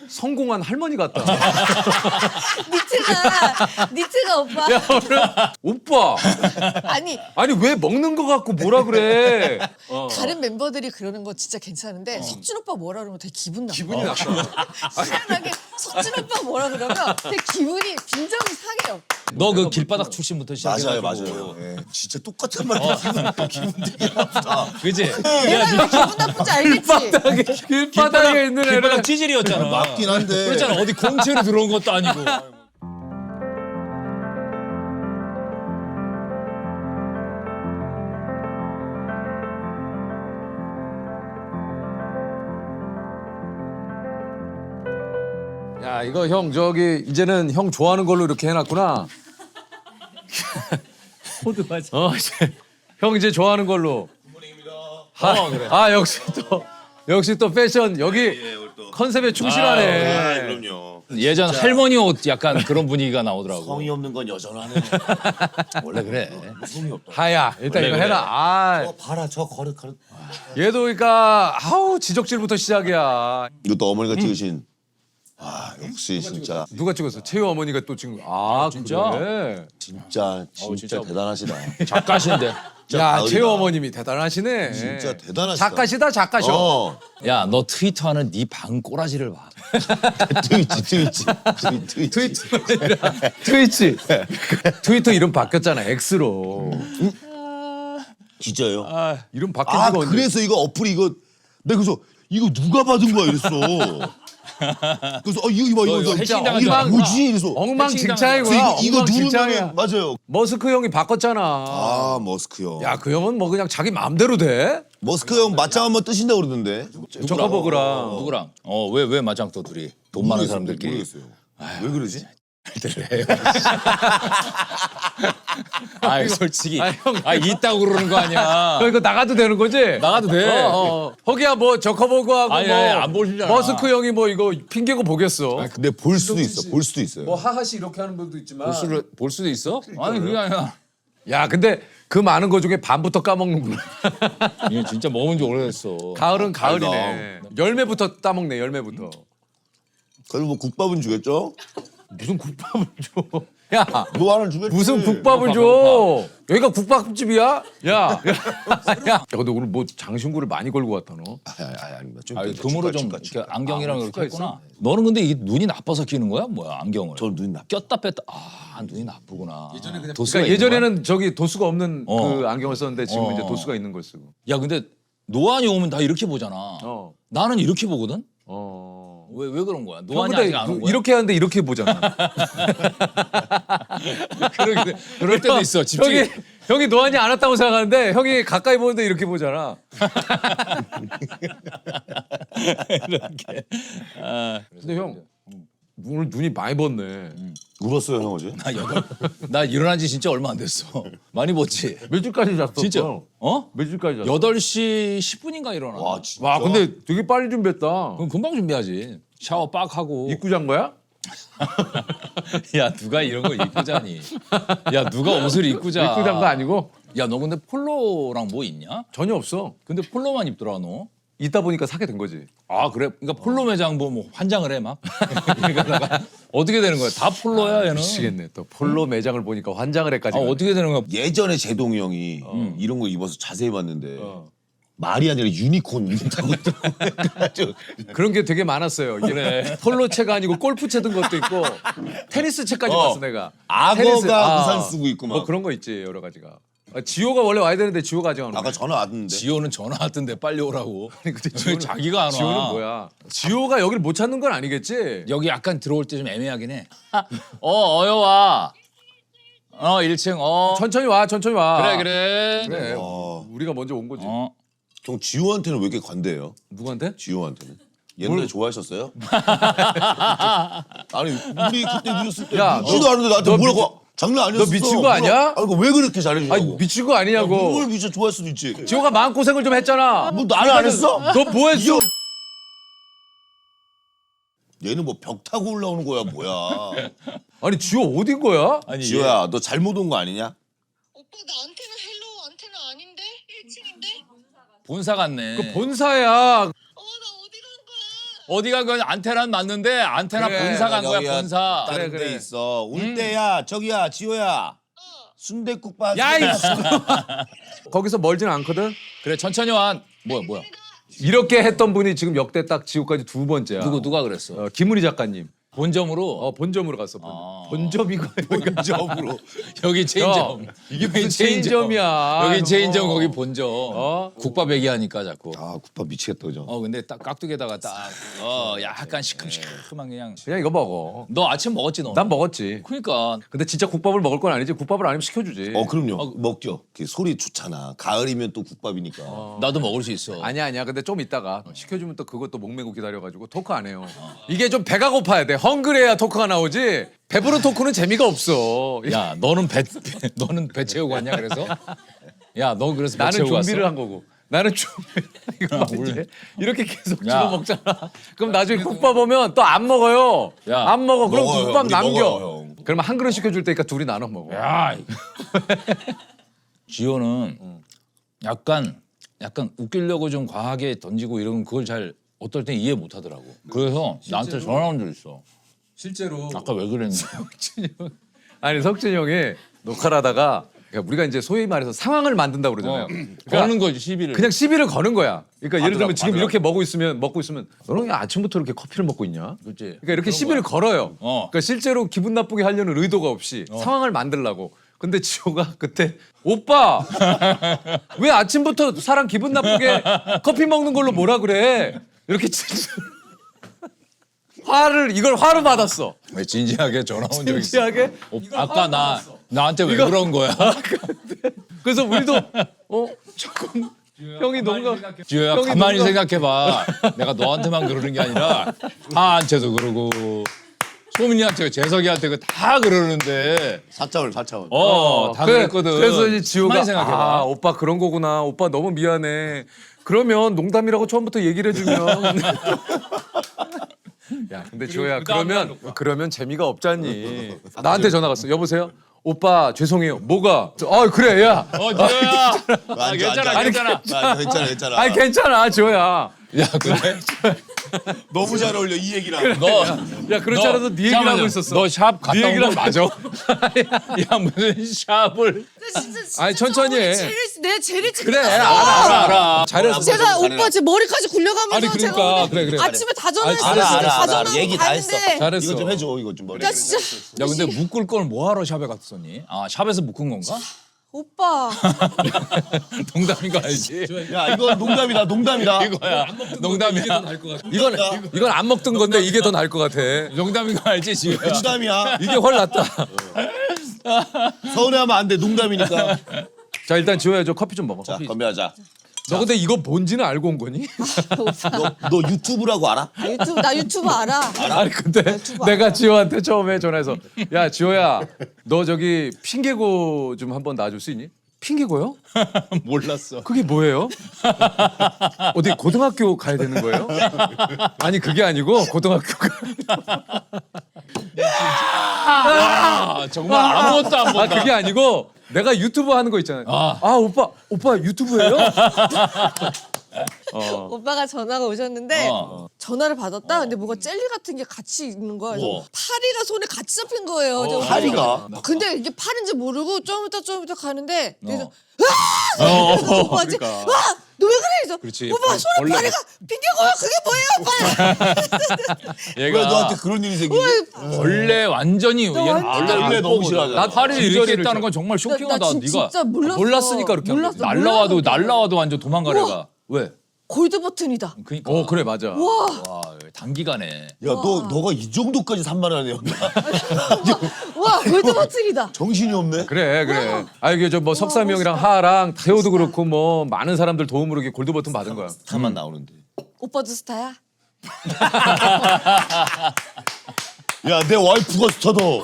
성공한 할머니 같다. 니트가 오빠. 야, 오빠. 아니 아니 왜 먹는 거 갖고 뭐라 그래? 다른 멤버들이 그러는 거 진짜 괜찮은데 석준 오빠 뭐라 그러면 되게 기분 나빠. 기분이 나빠. 희한하게 석준 오빠 뭐라 그러면 되게 기분이 빈정이 상해요. 너 그 길바닥 출신부터 시작해가지고. 맞아요. 예. 진짜 똑같은 말 기분 되게 나쁘다. 그지? 내가 왜 기분 나쁜지 알겠지? 길바닥에 있는 길바닥 애를 찌질이었잖아. 맞긴 한데. 그렇잖아. 어디 공채로 들어온 것도 아니고. 야 이거 형 저기 이제는 형 좋아하는 걸로 이렇게 해놨구나. 호두 맞아. 이제 형 이제 좋아하는 걸로. 그래. 아 역시 또 패션 여기 컨셉에 충실하네. 그럼요. 예전 할머니 옷 약간 그런 분위기가 나오더라고. 성의 없는 건 여전하네. 원래 그래. 성의 없다. 하야 일단 이거 원래 해라. 아 봐라 저 거릇. 얘도 그러니까 아우 지적질부터 시작이야. 이것도 어머니가 찍으신. 아 역시 진짜 누가 찍었어? 채유 어머니가 또 찍은 거. 아 진짜? 그래. 진짜 진짜. 대단하시다. 작가신데. 야 가을이다. 채유 어머님이 대단하시네. 진짜 대단하시다. 작가시다 작가셔. 어. 야, 너 트위터하는 네 방 꼬라지를 봐. 트위치. 트위치. 트위터 이름 바뀌었잖아 X로. 진짜요? 이름 바뀐 아 지가 언제? 그래서 이거 어플이 이거 내가 그래서 이거 누가 받은 거야 이랬어. 그래서 이거 이거 해킹 당한 줄 이거 알았구나. 뭐지 이래서 엉망진창이구나. 이거 엉망진창이야. 누르면 맞아요. 머스크 형이 바꿨잖아. 아 머스크 형. 야 그 형은 뭐 그냥 자기 마음대로 돼. 머스크 형 맞짱 한번 뜨신다 고 그러던데. 저커버그랑. 누구랑? 왜 맞짱 떠 둘이? 돈 많은 사람들끼리. 모르겠어요. 왜 그러지? 아, 솔직히. 아, 형. 있다고 그러는 거 아니야. 형 이거 나가도 되는 거지? 나가도 돼. 거기야 뭐 저커버그하고 아니, 뭐 안 보시잖아. 머스크 형이 뭐 이거 핑계고 보겠어. 근데 볼 수도 있어. 볼 수도 있어요. 뭐 하하씨 이렇게 하는 분도 있지만. 볼 수도 있어? 아니, 그게 아니라. 야 근데 그 많은 거 중에 반부터 까먹는구나. 이게 진짜 먹은 지 오래됐어. 가을은 가을이네. 열매부터 따먹네 열매부터. 그래도 뭐 국밥은 주겠죠? 무슨 국밥을 줘? 야 뭐 하나 주겠지. 무슨 국밥을 줘? 여기가 국밥집이야? 야. 야 근데 오늘 뭐 장신구를 많이 걸고 왔다 너. 아닙니다. 좀 금으로 좀 축가. 이렇게 안경이랑 이렇게 축가 했구나. 너는 근데 이게 눈이 나빠서 끼는 거야? 뭐야 안경을? 저 눈이 나. 꼈다 뺐다. 아 눈이 나쁘구나. 예전에 도수가 그러니까 있는 거야? 예전에는 저기 도수가 없는 그 안경을 썼는데 지금 어. 이제 도수가 있는 걸 쓰고. 야 근데 노안이 오면 다 이렇게 보잖아. 어. 나는 이렇게 보거든. 어. 왜 그런 거야? 형 노안이 근데 아직 안 온 거야? 이렇게 하는데 이렇게 보잖아. 그럴 때도 있어. 집중이. 형이 노안이 안 왔다고 생각하는데 형이 가까이 보는데 이렇게 보잖아. 이렇게. 근데 형 오늘 눈이 많이 벗네. 울었어요 형 어제? 나 일어난 지 진짜 얼마 안 됐어. 많이 벗지. 몇 시까지 잤어? 진짜. 어? 몇 시까지 잤어? 8시 10분인가 일어나. 와 진짜. 와 근데 되게 빨리 준비했다. 그럼 금방 준비하지. 샤워 빡 하고. 입고 잔 거야? 야 누가 이런 걸 입고 자니? 야 누가 옷을 입고 자? 입고 잔 거 아니고? 야 너 근데 폴로랑 뭐 있냐? 전혀 없어. 근데 폴로만 입더라 너. 있다 보니까 사게 된 거지. 아 그래? 그러니까 폴로 매장 뭐 환장을 해 막. 그러다가 어떻게 되는 거야? 다 폴로야 얘는. 미치겠네. 또 폴로 매장을 보니까 환장을 해까지. 아 어떻게 되는 거야? 예전에 제동이 형이 이런 거 입어서 자세히 봤는데 말이 아니라 유니콘 입는다고 그래가지고 그런 게 되게 많았어요. 이게 그래. 폴로채가 아니고 골프채 든 것도 있고 테니스채까지 봤어 내가. 악어가 우산 쓰고 있고 막. 뭐 그런 거 있지 여러 가지가. 지호가 원래 와야 되는데 지호가 아직 안 오네. 아까 전화 왔는데. 지호는 전화 왔던데 빨리 오라고. 아니, 근데 왜 자기가 안 와? 지호는 뭐야? 지호가 여기를 못 찾는 건 아니겠지? 여기 약간 들어올 때 좀 애매하긴 해. 어여 와. 1층. 천천히 와, 천천히 와. 그래. 그래. 와. 우리가 먼저 온 거지. 형 지호한테는 왜 이렇게 관대해요? 누구한테? 지호한테는. 옛날에 좋아하셨어요? 아니 우리 그때 늦었을 때 야, 믿지도 않는데 나한테 너 뭐라고 장난 아니었어. 너 미친 거 아니야? 아니 왜 그렇게 잘해주냐고. 아니 미친 거 아니냐고. 뭘 미쳐 좋아할 수도 있지. 지호가 마음 고생을 좀 했잖아. 뭐 나는 안 했어? 너 뭐 했어? 얘는 뭐 벽 타고 올라오는 거야 뭐야. 아니 지호 어딘 거야? 아니 지호야 너 잘못 온 거 아니냐? 오빠 나 안테나 헬로우 안테나 아닌데? 1층인데? 본사 같네. 그 본사야. 나 어디 간 거야? 어디 간 거야? 안테나는 맞는데 안테나 그래, 본사 간 거야 여기야. 본사. 다른 그래. 데 있어. 올 때야 저기야 지호야. 순댓국밥. 야, 이 거기서 멀진 않거든. 그래 천천히 와. 뭐야? 이렇게 했던 분이 지금 역대 딱 지금까지 두 번째야. 누가 그랬어? 김은희 작가님. 본점으로 본점으로 갔어. 아. 본점이고 본점으로. 여기 체인점. 이게 여기 무슨 체인점이야. 여기 너. 체인점 거기 본점. 국밥 얘기하니까 자꾸. 아 국밥 미치겠다 그죠. 근데 딱 깍두기에다가 딱 약간 시큼시큼한 그냥. 그냥 이거 먹어. 너 아침 먹었지 너? 난 먹었지. 그러니까 근데 진짜 국밥을 먹을 건 아니지. 국밥을 아니면 시켜주지. 그럼요. 먹죠. 그 소리 좋잖아. 가을이면 또 국밥이니까. 나도 먹을 수 있어. 아니야. 근데 좀 이따가 시켜주면 또 그것도 목매고 기다려가지고 토크 안 해요. 이게 좀 배가 고파야 돼. 헝그래야 토크가 나오지. 배부른 토크는 재미가 없어. 야 너는 배 채우고 왔냐 그래서? 야 너 그래서 배 나는 채우고 준비를 왔어? 한 거고. 나는 준비 이거 이제 이렇게 계속 야. 집어 먹잖아. 그럼 나중에 국밥 오면 또 안 먹어요. 야. 안 먹어. 그럼 먹어요, 국밥 우리 남겨. 먹어요, 형. 그러면 한 그릇 시켜줄 테니까 둘이 나눠 먹어. 야 지호는 약간 웃기려고 좀 과하게 던지고 이러면 그걸 잘 어떨 땐 이해 못 하더라고. 그래서 나한테 전화 온 적 있어. 실제로 아까 왜 그랬는지. 아니 석진이 형이 녹화를 하다가 그러니까 우리가 이제 소위 말해서 상황을 만든다고 그러잖아요. 그러니까 거는 거지 시비를. 그냥 시비를 거는 거야. 그러니까 예를 들면 받으라고, 지금 받으라고. 이렇게 먹고 있으면 너는 왜 아침부터 이렇게 커피를 먹고 있냐? 그렇지. 그러니까 이렇게 시비를 걸어요. 그러니까 실제로 기분 나쁘게 하려는 의도가 없이 상황을 만들려고. 근데 지호가 그때 오빠 왜 아침부터 사람 기분 나쁘게 커피 먹는 걸로 뭐라 그래? 이렇게 진짜 화를 받았어. 왜 진지하게 전화 온 적 있어? 진지하게. 아까 나한테 왜 그런 거야? 그래서 우리도 조금 형이 농담. 지호야 형이 가만히 농담- 생각해봐. 내가 너한테만 그러는 게 아니라 하한테도 그러고 소민이한테 재석이한테 다 그러는데 4차원. 다 그랬거든. 그래서 이제 지호가 가만히 생각해봐. 오빠 그런 거구나. 오빠 너무 미안해. 그러면 농담이라고 처음부터 얘기를 해주면. 야, 근데 지호야 그러면 재미가 없잖니. 나한테 전화 갔어. 여보세요? 오빠 죄송해요. 뭐가? 그래 야. 지호야. 괜찮아. 괜찮아. 아니 괜찮아 지호야. 야 그래? 너무 잘 어울려 이 얘기랑. 너 야 그렇지 않아도 네 얘기를 하고 있었어. 너 샵 갔다 온 얘기를 거 맞아? 야 무슨 샵을? 진짜 아니, 천천히 해. 내가 제일 일찍 그래 일어났어. 알아. 잘했어. 제가 오빠 제 머리까지 굴려가면서 아니, 그러니까. 제가 오늘 그래. 아침에 다 전화했어요. 알아. 다 전화하고 얘기 다 했어. 갔는데 잘했어. 이거 좀 해줘. 이거 좀 머리. 나 진짜 야 근데 묶을 걸 뭐하러 샵에 갔었니? 샵에서 묶은 건가? 오빠 농담인 거 알지? 야 이거 농담이다. 이거야. 농담이야. 이건 안 먹던 건데 이게 더 나을 것 같아. 농담인 거 알지 지금? 농담이야. 이게 훨 낫다. 서운해하면 안 돼. 농담이니까. 자 일단 지호야 저 커피 좀 먹어. 자 건배하자. 너 근데 이거 뭔지는 알고 온 거니? 너 유튜브라고 알아? 나 유튜브 알아. 아니 근데 내가 지호한테 처음에 전화해서 야 지호야 너 저기 핑계고 좀 한번 놔줄 수 있니? 핑계고요? 몰랐어. 그게 뭐예요? 어디 고등학교 가야 되는 거예요? 아니 그게 아니고 고등학교가 정말 아무것도 안 본다. 그게 아니고 내가 유튜브 하는 거 있잖아요. 오빠 유튜브예요? 오빠가 전화가 오셨는데 어. 전화를 받았다. 근데 뭐가 젤리 같은 게 같이 있는 거야. 그래서 우와. 파리가 손에 같이 잡힌 거예요. 그래서 파리가? 근데 이게 파리인지 모르고 좀 이따 가는데 그래서 오빠지. 그러니까. 너 왜 그래? 그래서 그렇지. 오빠 손에 벌레가- 파리가 핑계고요. 그게 뭐예요, 오빠? 왜 얘가 너한테 그런 일이 생기지? 원래 완전히 얘는 완전- 원래 너무 싫어하잖아. 나 파리를 이렇게 진저리를 했다는 건 정말 쇼킹하다. 나 네가 진짜 몰랐어. 몰랐으니까 그렇게 한 거지. 몰랐어. 날라와도 완전 우와. 도망가래가. 왜? 골드 버튼이다. 그러니까. 그래 맞아. 와 단기간에. 야 너가 이 정도까지 산만하네였나? 와 골드 버튼이다. 정신이 없네. 그래. 아 이게 저 뭐 석삼이 형이랑 하랑 태호도 그렇고 뭐 많은 사람들 도움으로 이렇게 골드 버튼 받은 거야. 다만 나오는데. 오빠도 스타야? 야 내 와이프가 스타도.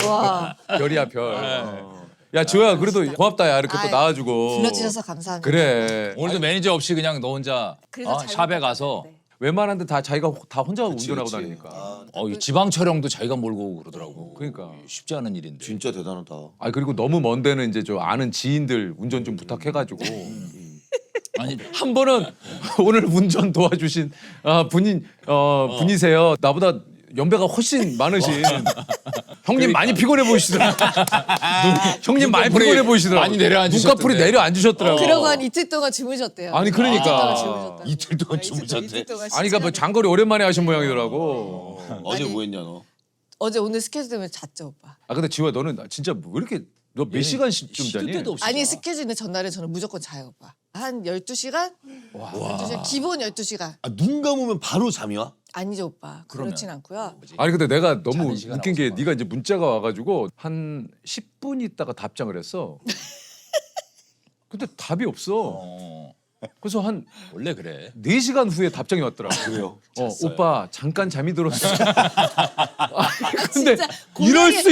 와 별이야 별. 야 지호야 그래도 고맙다 야 이렇게 또 아이, 나와주고. 불러주셔서 감사합니다. 그래. 오늘도 매니저 없이 그냥 너 혼자 그래서 잘 샵에 가서 네. 웬만한데 다 자기가 다 혼자 운전하고 그치. 다니니까. 이 지방 촬영도 자기가 몰고 오고 그러더라고. 그러니까. 쉽지 않은 일인데. 진짜 대단하다. 아 그리고 너무 먼 데는 이제 저 아는 지인들 운전 좀 부탁해가지고. 아니 한 번은 오늘 운전 도와주신 분이세요. 나보다 연배가 훨씬 많으신 형님 많이 피곤해 보이시더라고. 형님 많이 눈꺼풀이 피곤해 보이시더라고. 많이 내려앉으셨던데. 눈꺼풀이 내려앉으셨더라고. 그러고 한 이틀 동안 주무셨대요. 아니, 그러니까. 이틀 동안 주무셨다. 이틀 동안 이틀 주무셨대. 이틀 동안 아니 그러니까 뭐 진짜. 장거리 오랜만에 하신 모양이더라고. 어제 아니. 뭐 했냐 너? 어제 오늘 스케줄 때문에 잤죠 오빠. 아 근데 지호야 너는 진짜 왜 이렇게 너 몇 시간씩 좀 시도 자니? 때도 없이 아니 자. 스케줄 있는 전날에 저는 무조건 자요 오빠. 한 12시간? 12시간 기본 12시간. 아, 눈 감으면 바로 잠이 와? 아니죠 오빠. 그렇진 않고요. 아니 근데 내가 너무 자는 시간 웃긴 게 없어. 네가 이제 문자가 와가지고 한 10분 있다가 답장을 했어. 근데 답이 없어. 어, 그래서 한 원래 그래. 4시간 후에 답장이 왔더라고. 그래요? 오빠 잠깐 잠이 들었어. 아니, 근데 진짜 이럴 수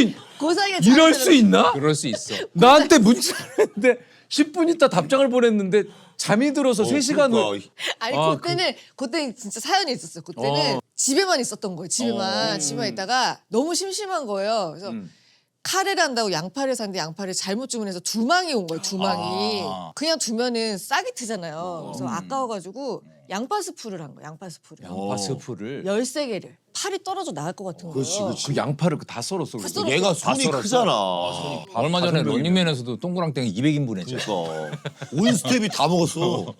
이럴 수 있나? 그럴 수 있어. 나한테 문자를 했는데 10분 있다 답장을 보냈는데 잠이 들어서 3시간 후에 아니 아, 그때는 진짜 사연이 있었어요. 그때는 집에만 있었던 거예요. 집에만 있다가 너무 심심한 거예요. 그래서 카레를 한다고 양파를 샀는데 양파를 잘못 주문해서 두망이 온 거예요. 두망이. 아. 그냥 두면은 싸게 트잖아요. 그래서 아까워가지고 양파 스프를 한 거예요. 양파 스프를. 양파 스프를 13개를. 팔이 떨어져 나갈 것 같은 거예요. 그렇지, 그렇지. 그 양파를 다 썰었어. 그래서. 썰었어. 얘가 손이 썰었어. 크잖아. 얼마 전에 런닝맨에서도 동그랑땡이 200인분 했죠. 그러니까 온 스텝이 다 먹었어.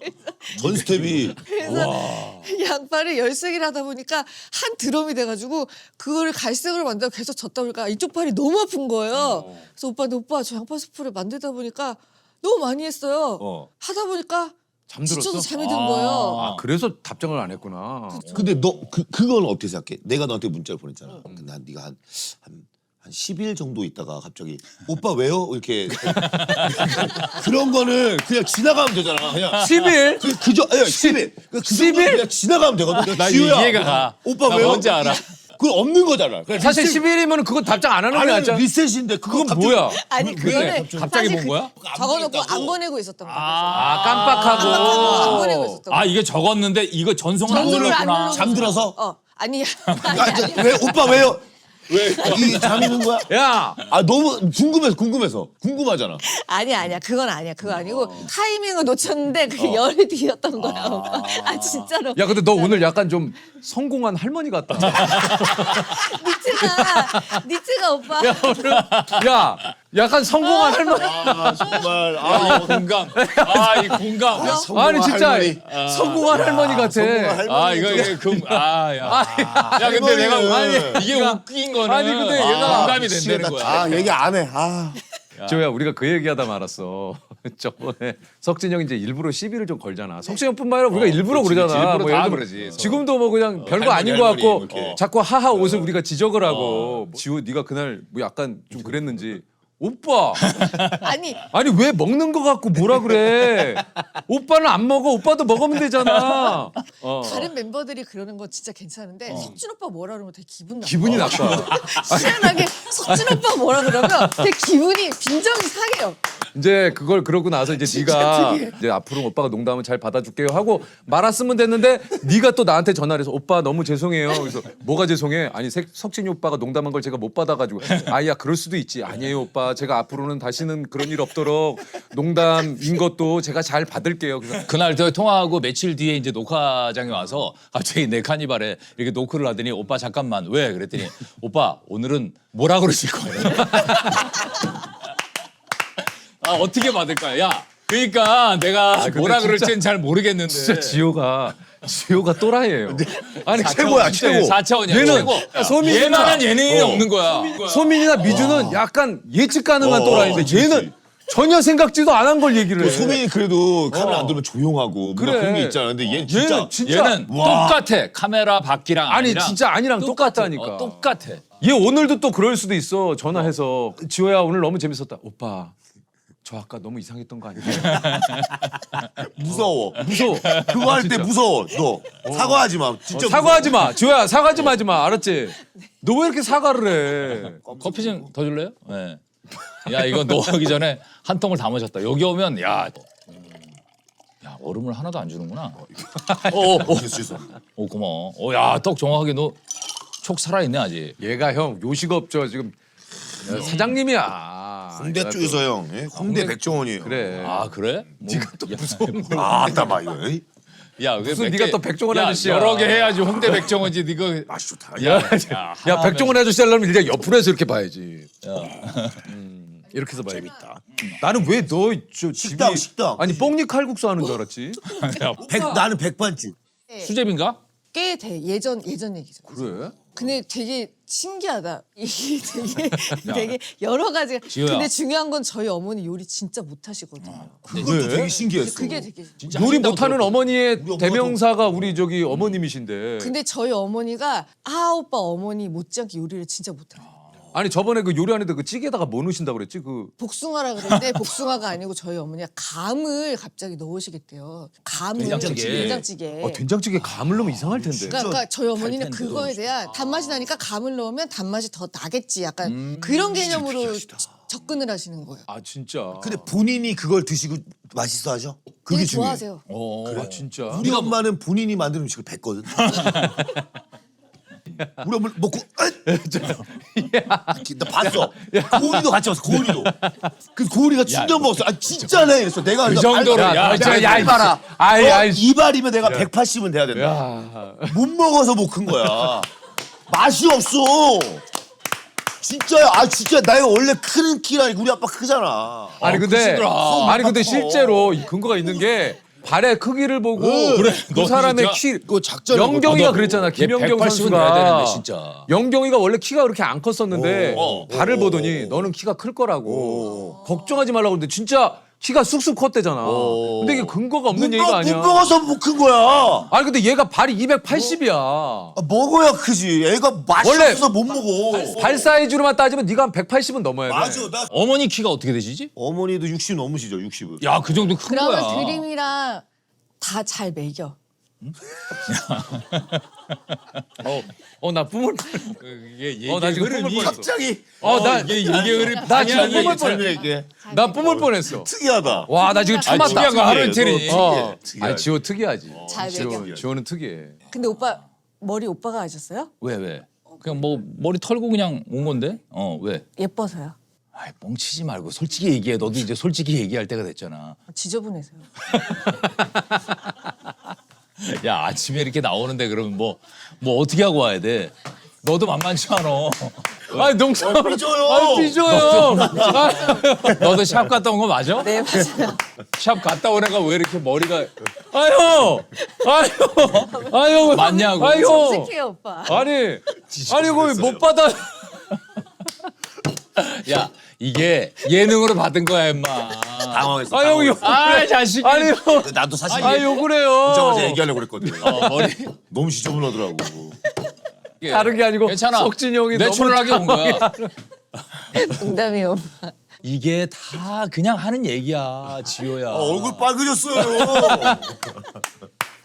전 스텝이. 그래서 양파를 13개를 하다 보니까 한 드럼이 돼가지고 그거를 갈색으로 만들고 계속 젓다 보니까 이쪽 팔이 너무 아픈 거예요. 그래서 오빠한테 오빠 저 양파 스프를 만들다 보니까 너무 많이 했어요. 하다 보니까 잠들었어? 지쳐서 잠이 든 거예요. 아 그래서 답장을 안 했구나. 근데 너 그건 어떻게 생각해? 내가 너한테 문자를 보냈잖아. 난 네가 한 10일 정도 있다가 갑자기 오빠 왜요? 이렇게 그런 거는 그냥 지나가면 되잖아. 그냥 10일? 그저 10일. 그 10일? 그냥 지나가면 되거든. 나 지우야, 이해가 가. 오빠 나 왜요? 뭔지 알아. 그거 없는 거잖아. 그러니까 사실 10일이면 그건 답장 안 하는 게 낫잖아. 리셋인데 그건 갑자기 뭐야? 아니 그거는 갑자기 사실 본 거야? 적어놓고 안 보내고 있었던 거예요. 아 깜빡하고 안 깜빡하고. 보내고 있었던 아 거예요. 이게 적었는데 이거 전송을 안 전송을 안 눌렀구나. 누르고 잠들어서? 아니 왜 오빠 왜요? 왜? 이 잠이 는 거야? 야 아 너무 궁금해서 궁금하잖아. 아니야 그건 아니야 그거 아니고 타이밍을 놓쳤는데 그게 열이 뒤였던 거야. 아 진짜로. 야 근데 너 오늘 약간 좀 성공한 할머니 같다. 니트가 오빠. 야 오늘 야 약간 성공한 할머니. 아 정말 아, 이 공감. 아, 이 공감. 아니 진짜 할머니. 성공한 할머니 같아. 성공한 할머니. 아, 이거 야. 야, 근데 내가 할머니는. 이게 웃긴 거는 아니, 근데 얘가 공감이 된다는 거야. 아 얘기 안 해. 아. 저야 우리가 그 얘기하다 말았어. 저번에 석진이 형이 이제 일부러 시비를 좀 걸잖아. 석진이 형뿐만 아니라 우리가 일부러 그렇지, 그러잖아. 일부러 뭐 다 예를 그러지, 들면 서로. 지금도 뭐 그냥 별거 할머니, 아닌 것 같고 할머니 이렇게. 자꾸 하하 옷을 우리가 지적을 하고 지호 네가 그날 뭐 약간 좀 그랬는지 오빠 아니 아니 왜 먹는 거 갖고 뭐라 그래? 오빠는 안 먹어. 오빠도 먹으면 되잖아. 다른 멤버들이 그러는 건 진짜 괜찮은데 석진 오빠 뭐라 그러면 되게 기분 나빠. 기분이 나빠. 희한하게 석진 오빠 뭐라 그러면 되게 기분이 빈정이 상해요. 이제 그걸 그러고 나서 이제 네가 이제 앞으로 오빠가 농담은 잘 받아줄게요 하고 말았으면 됐는데 네가 또 나한테 전화를 해서 오빠 너무 죄송해요. 그래서 뭐가 죄송해? 아니 석진이 오빠가 농담한 걸 제가 못 받아가지고 아야 그럴 수도 있지. 아니에요 오빠 제가 앞으로는 다시는 그런 일 없도록 농담인 것도 제가 잘 받을게요. 그래서 그날 저 통화하고 며칠 뒤에 이제 녹화장에 와서 갑자기 내 카니발에 이렇게 노크를 하더니 오빠 잠깐만 왜? 그랬더니 오빠 오늘은 뭐라 그러실 거예요? 아 어떻게 받을까요? 야 그러니까 내가 근데 뭐라 진짜- 그럴지는 잘 모르겠는데 진짜 지호가 또라이예요. 아니 최고야, 진짜 최고. 4차원이야. 얘는 최고. 소민이나 얘만한 예능이 없는 거야. 소민이나 미주는 약간 예측 가능한 또라이인데 그치, 얘는 그치. 전혀 생각지도 안 한 걸 얘기를 해. 소민이 그래도 카메라 안 들면 조용하고 뭔가 그래. 그런 게 있잖아. 근데 얘 진짜 얘는 진짜 얘는 와. 똑같아. 카메라 밖이랑 아니 아니랑 진짜 아니랑 똑같다니까. 똑같아. 얘 오늘도 또 그럴 수도 있어. 전화해서 지호야 오늘 너무 재밌었다. 오빠 저 아까 너무 이상했던 거 아니에요? 무서워. 무서워. 그거 할 때 진짜. 무서워. 너 사과하지 마. 진짜 사과하지 마. 지호야 사과 좀 하지 마. 알았지? 너 왜 이렇게 사과를 해? 커피 좀 더 줄래요? 네. 야 이거 넣기 전에 한 통을 다 마셨다. 여기 오면 야 얼음을 하나도 안 주는구나. 됐어. 오 고마워. 야떡 정확하게 너 촉 살아있네 아직. 얘가 형 요식업 저 지금 사장님이야. 홍대 쪽에서 형, 예? 홍대 백종원이에요. 그래. 아 그래? 네가 또 무서운 거. 아따 이거. 에이? 야, 무슨 네가 또 백종원 야, 아저씨야. 여러 개 해야지 홍대 백종원지 네가. 맛이 좋다. 야 백종원 아저씨 하려면 일단 옆으로 해서 이렇게 봐야지. 이렇게 해서 봐야지. 재밌다. 나는 왜 너 저 식당, 집이 식당. 아니 뽕잎 칼국수 하는 줄 알았지. 나는 백반집. 수제비인가? 꽤 예전 얘기죠. 그래? 근데 되게 신기하다. 이게 되게 여러 가지가. 지효야. 근데 중요한 건 저희 어머니 요리 진짜 못하시거든요. 그것도 되게 신기했어. 그게 되게. 진짜 요리 하신다고 못하는 들었거든. 어머니의 우리 엄마도- 대명사가 우리 저기 어머님이신데. 근데 저희 어머니가 오빠 어머니 못지않게 요리를 진짜 못해요. 아니 저번에 그 요리하는데 그 찌개에다가 뭐 넣으신다고 그랬지? 그 복숭아라 그랬는데 복숭아가 아니고 저희 어머니가 감을 갑자기 넣으시겠대요. 감을 된장찌개. 된장찌개. 된장찌개 감을 넣으면 이상할 텐데. 그러니까 저희 어머니는 텐데. 그거에 대한 단맛이 나니까 감을 넣으면 단맛이 더 나겠지. 약간 그런 개념으로 접근을 하시는 거예요. 아 진짜. 근데 본인이 그걸 드시고 맛있어 하죠? 그게 되게 중요해. 좋아하세요. 아 진짜. 우리 엄마는 본인이 만든 음식을 뱉거든. 우리 엄마 먹고 나 봤어. 고은이도 같이 봤어. 고은이도. 그 고은이가 충격 먹었어. 아 진짜네. 이랬어. 내가 그 정도로 야, 진짜, 야, 이봐라. 아이, 아이. 이발이면 내가 180은 돼야 된다. 야. 못 먹어서 못 큰 거야. 맛이 없어. 진짜야. 아 진짜 내가 원래 큰 키라 우리 아빠 크잖아. 아니 근데 크시더라. 아니 근데 커. 실제로 이 근거가 있는 게 발의 크기를 보고 그래, 그 너 사람의 진짜 키 그거 작전이야, 영경이가 그거. 그랬잖아. 얘 김영경 180은 선수가 돼야 되는데, 진짜. 영경이가 원래 키가 그렇게 안 컸었는데 발을 오. 보더니 너는 키가 클 거라고 걱정하지 말라고 근데 진짜 키가 쑥쑥 컸대잖아. 근데 이게 근거가 없는 얘기가 아니야. 못 먹어서 못 큰 거야. 아니 근데 얘가 발이 280이야. 아, 먹어야 크지. 애가 맛이 원래 없어서 못 먹어. 발 사이즈로만 따지면 네가 한 180은 넘어야 돼. 맞아. 나 어머니 키가 어떻게 되시지? 어머니도 60 넘으시죠. 60은. 야, 그 정도 큰 그러면 거야. 드림이랑 다 잘 먹여. 나 뿜을 이게 나 지금 뿜을 뻔했어. 갑자기 나 이게 흐름. 나 지금 뿜을 뻔했어. 설명할게. 나 뿜을 뻔했어. 특이하다. 와 나 지금 참았다. 특이한 거 하루 이틀이니. 아니 지호 특이하지. 잘 먹여. 지호는 특이해. 근데 오빠 머리 오빠가 하셨어요? 왜? 그냥 뭐 머리 털고 그냥 온 건데? 왜? 예뻐서요. 아이, 뻥치지 말고 솔직히 얘기해. 너도 이제 솔직히 얘기할 때가 됐잖아. 지저분해서요. 야, 아침에 이렇게 나오는데 그러면 뭐 어떻게 하고 와야 돼? 너도 만만치 않아. 아니 농담. 삐져요. 삐져요. 너도 샵 갔다 온 거 맞아? 네 맞아요. 샵 갔다 온 애가 왜 이렇게 머리가 아유 맞냐고. 아유. 솔직해요 오빠. 아니 그거 못 받아. 야, 이게 예능으로 받은 거야, 임마. 당황했어. 아 형. 아, 자식이. 아니 형. 나도 사실 욕을 해요. 보자마자 얘기하려고 그랬거든. 머리. 너무 지저분하더라고. 다른 게 아니고 괜찮아. 석진이 형이 내추럴하게 온 거야. 농담이에요 오빠. 이게 다 그냥 하는 얘기야, 지효야. 얼굴 빨개졌어요.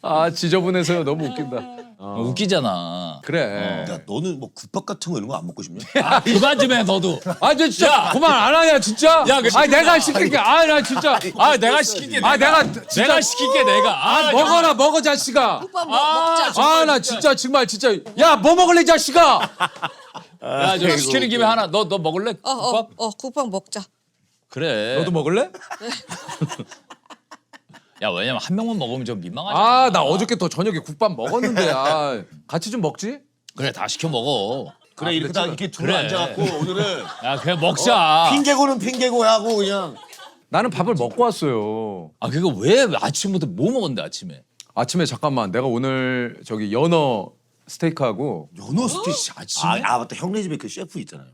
아 지저분해서요. 너무 웃긴다. 웃기잖아. 그래. 야, 너는 뭐 국밥 같은 거 이런 거 안 먹고 싶냐? 그만 좀 해, 너도. 아 진짜 그만 안 하냐 진짜. 야, 그 아 내가 시킬게. 나 진짜. 내가 시킬게. 내가 진짜 내가 시킬게, 내가. 먹어 자식아. 오빠 먹자. 나 진짜 정말 진짜. 야 뭐 먹을래 이 자식아. 야, 저 시키는 김에 하나. 너 먹을래? 국밥? 국밥 먹자. 그래. 너도 먹을래? 야, 왜냐면 한 명만 먹으면 좀 민망하잖아. 나 어저께 또 저녁에 국밥 먹었는데 같이 좀 먹지? 그래, 다 시켜 먹어. 그래 이렇게 다 이렇게 둘러 그래. 앉아갖고 오늘은 야, 그냥 먹자. 핑계고는 핑계고 하고 그냥. 나는 밥을 먹고 왔어요. 그거 왜 아침부터 뭐 먹었는데, 아침에? 아침에 잠깐만 내가 오늘 저기 연어 스테이크하고 연어 스테이크 아침에? 맞다. 형네 집에 그 셰프 있잖아요.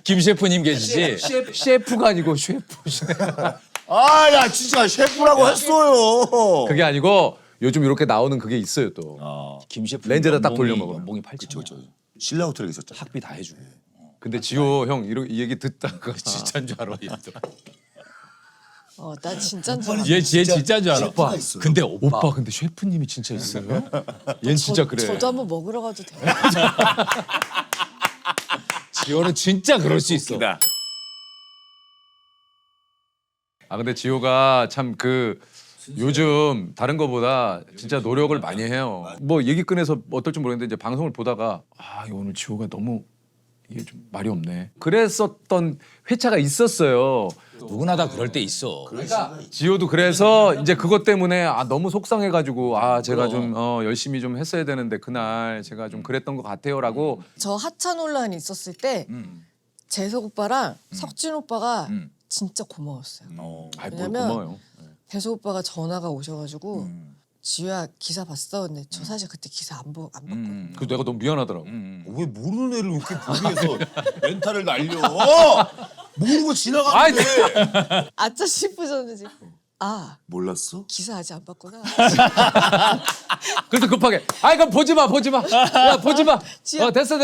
김 셰프님 계시지? 셰프가 아니고 셰프. 야 진짜 셰프라고 했어요. 그게 아니고 요즘 이렇게 나오는 그게 있어요 또. 김 셰프 렌즈에다 딱 돌려 먹어. 연봉이 8천. 신라 호텔에 있었잖아. 학비 다 해주고. 근데 지호 형 이 얘기 듣다가 진짜인 줄 알아, 얘들. 나 진짜인 줄 알았어. 얘 진짜인 줄 알아. 셰프가 있어요. 근데 오빠. 근데 셰프님이 진짜 있어요? 얜 진짜 그래. 저도 한번 먹으러 가도 돼요? 지호는 진짜 그럴 수 있어. 근데 지호가 참 요즘 다른 거보다 진짜 노력을 많이 해요. 뭐 얘기 꺼내서 어떨지 모르겠는데 이제 방송을 보다가 오늘 지호가 너무 이게 좀 말이 없네. 그랬었던 회차가 있었어요. 누구나 다 그럴 때 있어. 지효도 그래서 이제 그것 때문에 너무 속상해가지고 제가 좀 열심히 좀 했어야 되는데 그날 제가 좀 그랬던 것 같아요라고. 저 하차 논란이 있었을 때 재석 오빠랑 석진 오빠가 진짜 고마웠어요. 뭘 왜냐면 고마워요. 재석 오빠가 전화가 오셔가지고 지효야 기사 봤어? 근데 저 사실 그때 기사 안 봤거든요. 그 내가 너무 미안하더라고. 왜 모르는 애를 이렇게 보기에서 멘탈을 날려? 모르고 지나가는데. 아짜 싶으셨는지 몰랐어? 기사 아직 안 봤구나. 그래서 급하게 그럼 보지 마. 야 보지 마. 지효, 됐어.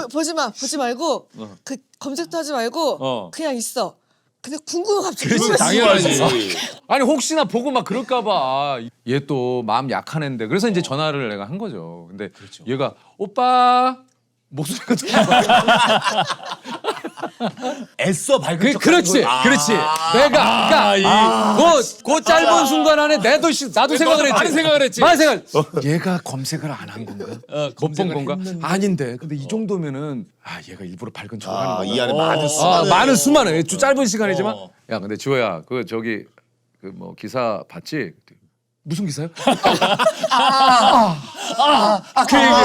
보지 말고 그 검색도 하지 말고 그냥 있어. 근데 궁금해 갑자기. 그렇지, 궁금했어. 당연하지. 아니 혹시나 보고 막 그럴까봐 얘 또 마음 약한 애인데 그래서 이제 전화를 내가 한 거죠. 근데 얘가 오빠 목소리가 애써 밝은 척. 그렇지. 내가 그 짧은 순간 안에 나도 생각을 했지. 많이 생각을 했지. 많이 생각. 얘가 검색을 안 한 건가? 못 본 건가? 아닌데. 근데 이 정도면은 얘가 일부러 밝은 척을 하는 거야. 이 안에 많은 많은 수많은 짧은 시간이지만 야 근데 지호야 그 저기 그 뭐 기사 봤지? 무슨 기사요? 그 얘기를.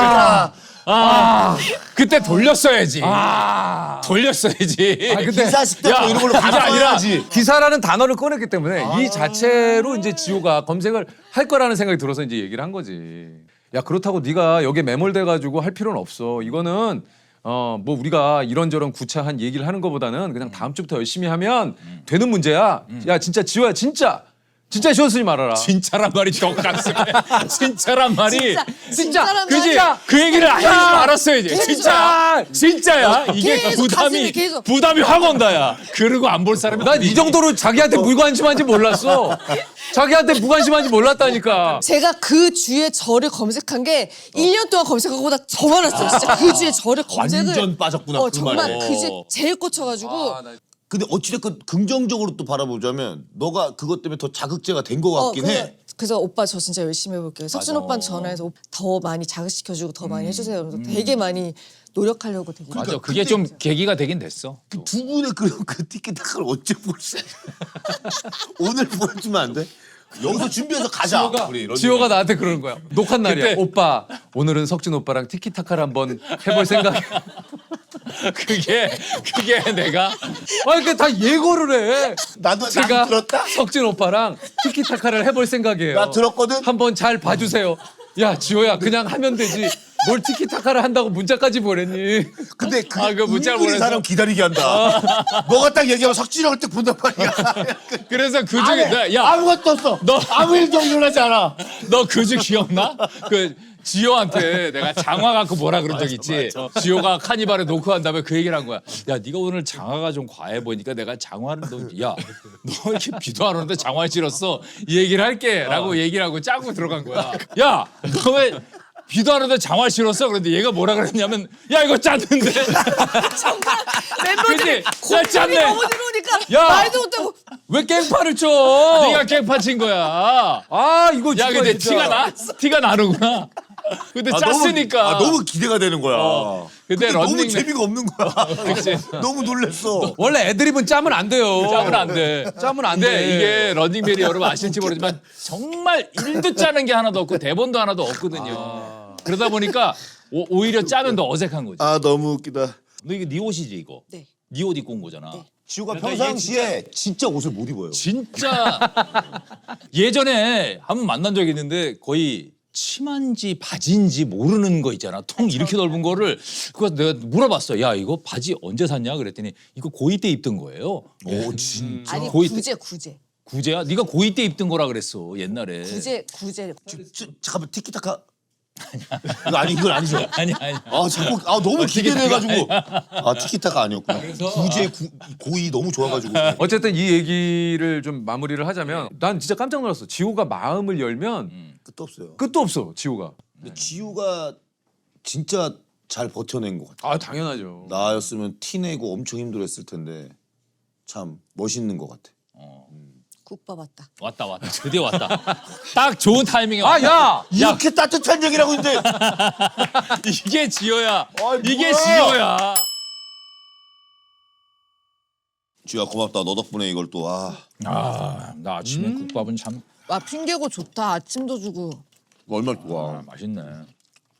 그때 돌렸어야지. 돌렸어야지. 근데 기사식당 뭐 이런 걸로 가져야지. 기사라는 단어를 꺼냈기 때문에 이 자체로 이제 지호가 검색을 할 거라는 생각이 들어서 이제 얘기를 한 거지. 야 그렇다고 네가 여기에 매몰돼 가지고 할 필요는 없어. 이거는 뭐 우리가 이런저런 구차한 얘기를 하는 것보다는 그냥 다음 주부터 열심히 하면 되는 문제야. 야 진짜 지호야 진짜 신경 쓰지 말아라. 진짜란 말이 정확하네. 진짜란 말이. 진짜란 그지? 말이야. 그 얘기를 하지 말았어야지. 계속. 진짜야. 이게 계속 가슴이 계속. 부담이 확 온다야. 그러고 안 볼 사람이 난 이 정도로 자기한테 무관심한지 몰랐어. 자기한테 무관심한지 몰랐다니까. 제가 그 주에 저를 검색한 게 1년 동안 검색한 것보다 더 많았어요. 진짜 그 주에 저를 검색을 완전 빠졌구나, 그 정말 말에. 그 주에 제일 꽂혀가지고 근데 어찌됐건 긍정적으로 또 바라보자면 너가 그것 때문에 더 자극제가 된 것 같긴 해. 그래서 오빠 저 진짜 열심히 해볼게요. 석진 오빠한테 전화해서 더 많이 자극시켜주고 더 많이 해주세요. 그래서 되게 많이 노력하려고 되게. 맞아. 그게 좀 계기가 되긴 됐어. 그 두 분의 그 티켓타카를 언제 볼수 오늘 보여주면 안 돼? 여기서 준비해서 가자. 우리 지호가 나한테 그러는 거야. 녹화 날이야. 그때- 오빠 오늘은 석진 오빠랑 티키타카를 한번 해볼 생각이야. 그게 내가 그러니까 다 예고를 해. 나도 제가 들었다. 석진 오빠랑 티키타카를 해볼 생각이에요. 나 들었거든. 한번 잘 봐주세요. 야 지호야 그냥 하면 되지. 뭘 티키타카를 한다고 문자까지 보냈니? 근데 그 문자를 은근히 보내서- 사람 기다리게 한다. 너가 딱 얘기하면 석진이랑 딱 본단 말이야. 그래서 그 중에 야 아무것도 없어. 너 아무 일도 일어나지 않아. 너 그 주 기억나? 그 지효한테 내가 장화 갖고 뭐라 그런 적 있지. 지효가 카니발에 놓고 한 다음에 그 얘기를 한 거야. 야, 네가 오늘 장화가 좀 과해 보니까 내가 장화를 너 이렇게 비도 안 오는데 장화 실었어. 이 얘기를 할게라고 얘기를 하고 짜고 들어간 거야. 야, 너 왜 비도 안 오는데 장화 실었어? 그런데 얘가 뭐라 그랬냐면 야 이거 짰는데. 정말 멤버들이 그치? 공감이 짰네. 너무 들어오니까 야! 말도 못하고 왜 깽판을 쳐? 네가 깽판 친 거야. 이거 야, 진짜 근데 진짜. 티가 나는구나. 근데 짰으니까. 너무 기대가 되는 거야. 근데 너무 런닝맨 재미가 없는 거야. 그치. 너무 놀랬어. 원래 애드립은 짜면 안 돼요. 짜면 안 돼. 짜면 안 근데 돼. 이게 런닝맨이 여러분 아실지 모르지만 정말 일도 짜는 게 하나도 없고 대본도 하나도 없거든요. 그러다 보니까 오히려 짜면 더 어색한 거지. 너무 웃기다. 너 이거 네 옷이지 이거? 네. 네 옷 입고 온 거잖아. 지우가 그러니까 평상시에 진짜 옷을 못 입어요. 진짜 예전에 한 번 만난 적이 있는데 거의 치마인지 바지인지 모르는 거 있잖아. 통 이렇게 넓은 거를 그거 내가 물어봤어. 야 이거 바지 언제 샀냐? 그랬더니 이거 고2 때 입던 거예요. 오 진짜. 아니 거의 구제 구제야? 네가 고2 때 입던 거라 그랬어 옛날에. 구제 잠깐만 티키타카. 이건 아니죠. 아니. 자꾸 너무 기대돼가지고 티키타카 아니었구나. 구제 고이 너무 좋아가지고. 어쨌든 이 얘기를 좀 마무리를 하자면 난 진짜 깜짝 놀랐어. 지호가 마음을 열면 끝도 없어요. 끝도 없어. 지호가. 근데 지우가 진짜 잘 버텨낸 것 같아. 당연하죠. 나였으면 티 내고 엄청 힘들었을 텐데 참 멋있는 것 같아. 국밥 왔다. 왔다. 드디어 왔다. 딱 좋은 타이밍에 왔다. 야! 이렇게 따뜻한 얘기라고 했는데 이게 지효야. 아이, 이게 뭐야. 지효야. 지우야 고맙다. 너 덕분에 이걸 또 나 아침에 국밥은 참 아 핑계고 좋다. 아침도 주고. 얼마나 좋아. 맛있네.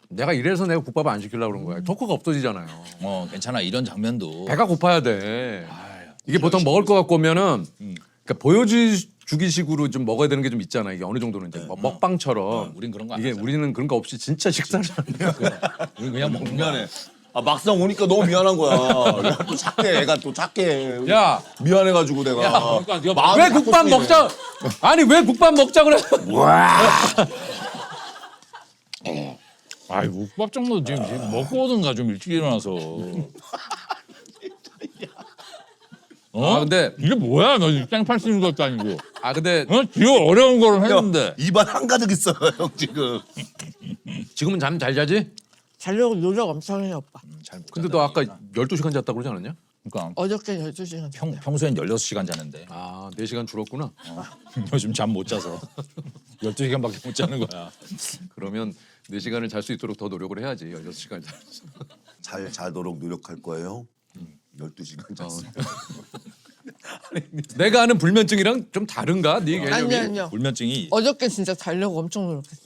내가 이래서 내가 국밥 안 시키려고 그런 거야. 토크가 없어지잖아요. 괜찮아. 이런 장면도. 배가 고파야 돼. 이게 보통 먹을 거 갖고 오면은 그러니까 보여주기식으로 좀 먹어야 되는 게 좀 있잖아. 이게 어느 정도는 이제 뭐 먹방처럼. 우린 그런 거 안 이게 하잖아. 우리는 그런 거 없이 진짜 식사를 하는 거야. 우린 그냥 먹는 거야. 미안해. 막상 오니까 너무 미안한 거야. 내가 또 작게 애가 또 작게. 야, 미안해가지고 내가. 그러니까 네가 마음이 왜 국밥 바꿔 먹자? 아니 왜 국밥 먹자 그래? 아이 국밥 정도 지금 먹고 오든가 좀 일찍 일어나서. 아 근데 이게 뭐야? 너 땡판 쓰는 것도 아니고. 근데 지금 어려운 거를 했는데. 입안 한가득 있어요 형 지금. 지금은 잠 잘 자지? 자려고 노력 엄청 해 오빠. 근데 너 아까 12시간 잤다고 그러지 않았냐? 그러니까 어저께 12시간. 평소엔 16시간 자는데 아, 4시간 줄었구나. 요즘 잠 못 자서 12시간밖에 못 자는 거야. 그러면 4시간을 잘 수 있도록 더 노력을 해야지. 16시간 자. 잘 자도록 노력할 거예요. 12시간 잤어. 내가 아는 불면증이랑 좀 다른가? 네 개념이. 아니요. 불면증이 어저께 진짜 자려고 엄청 노력했어.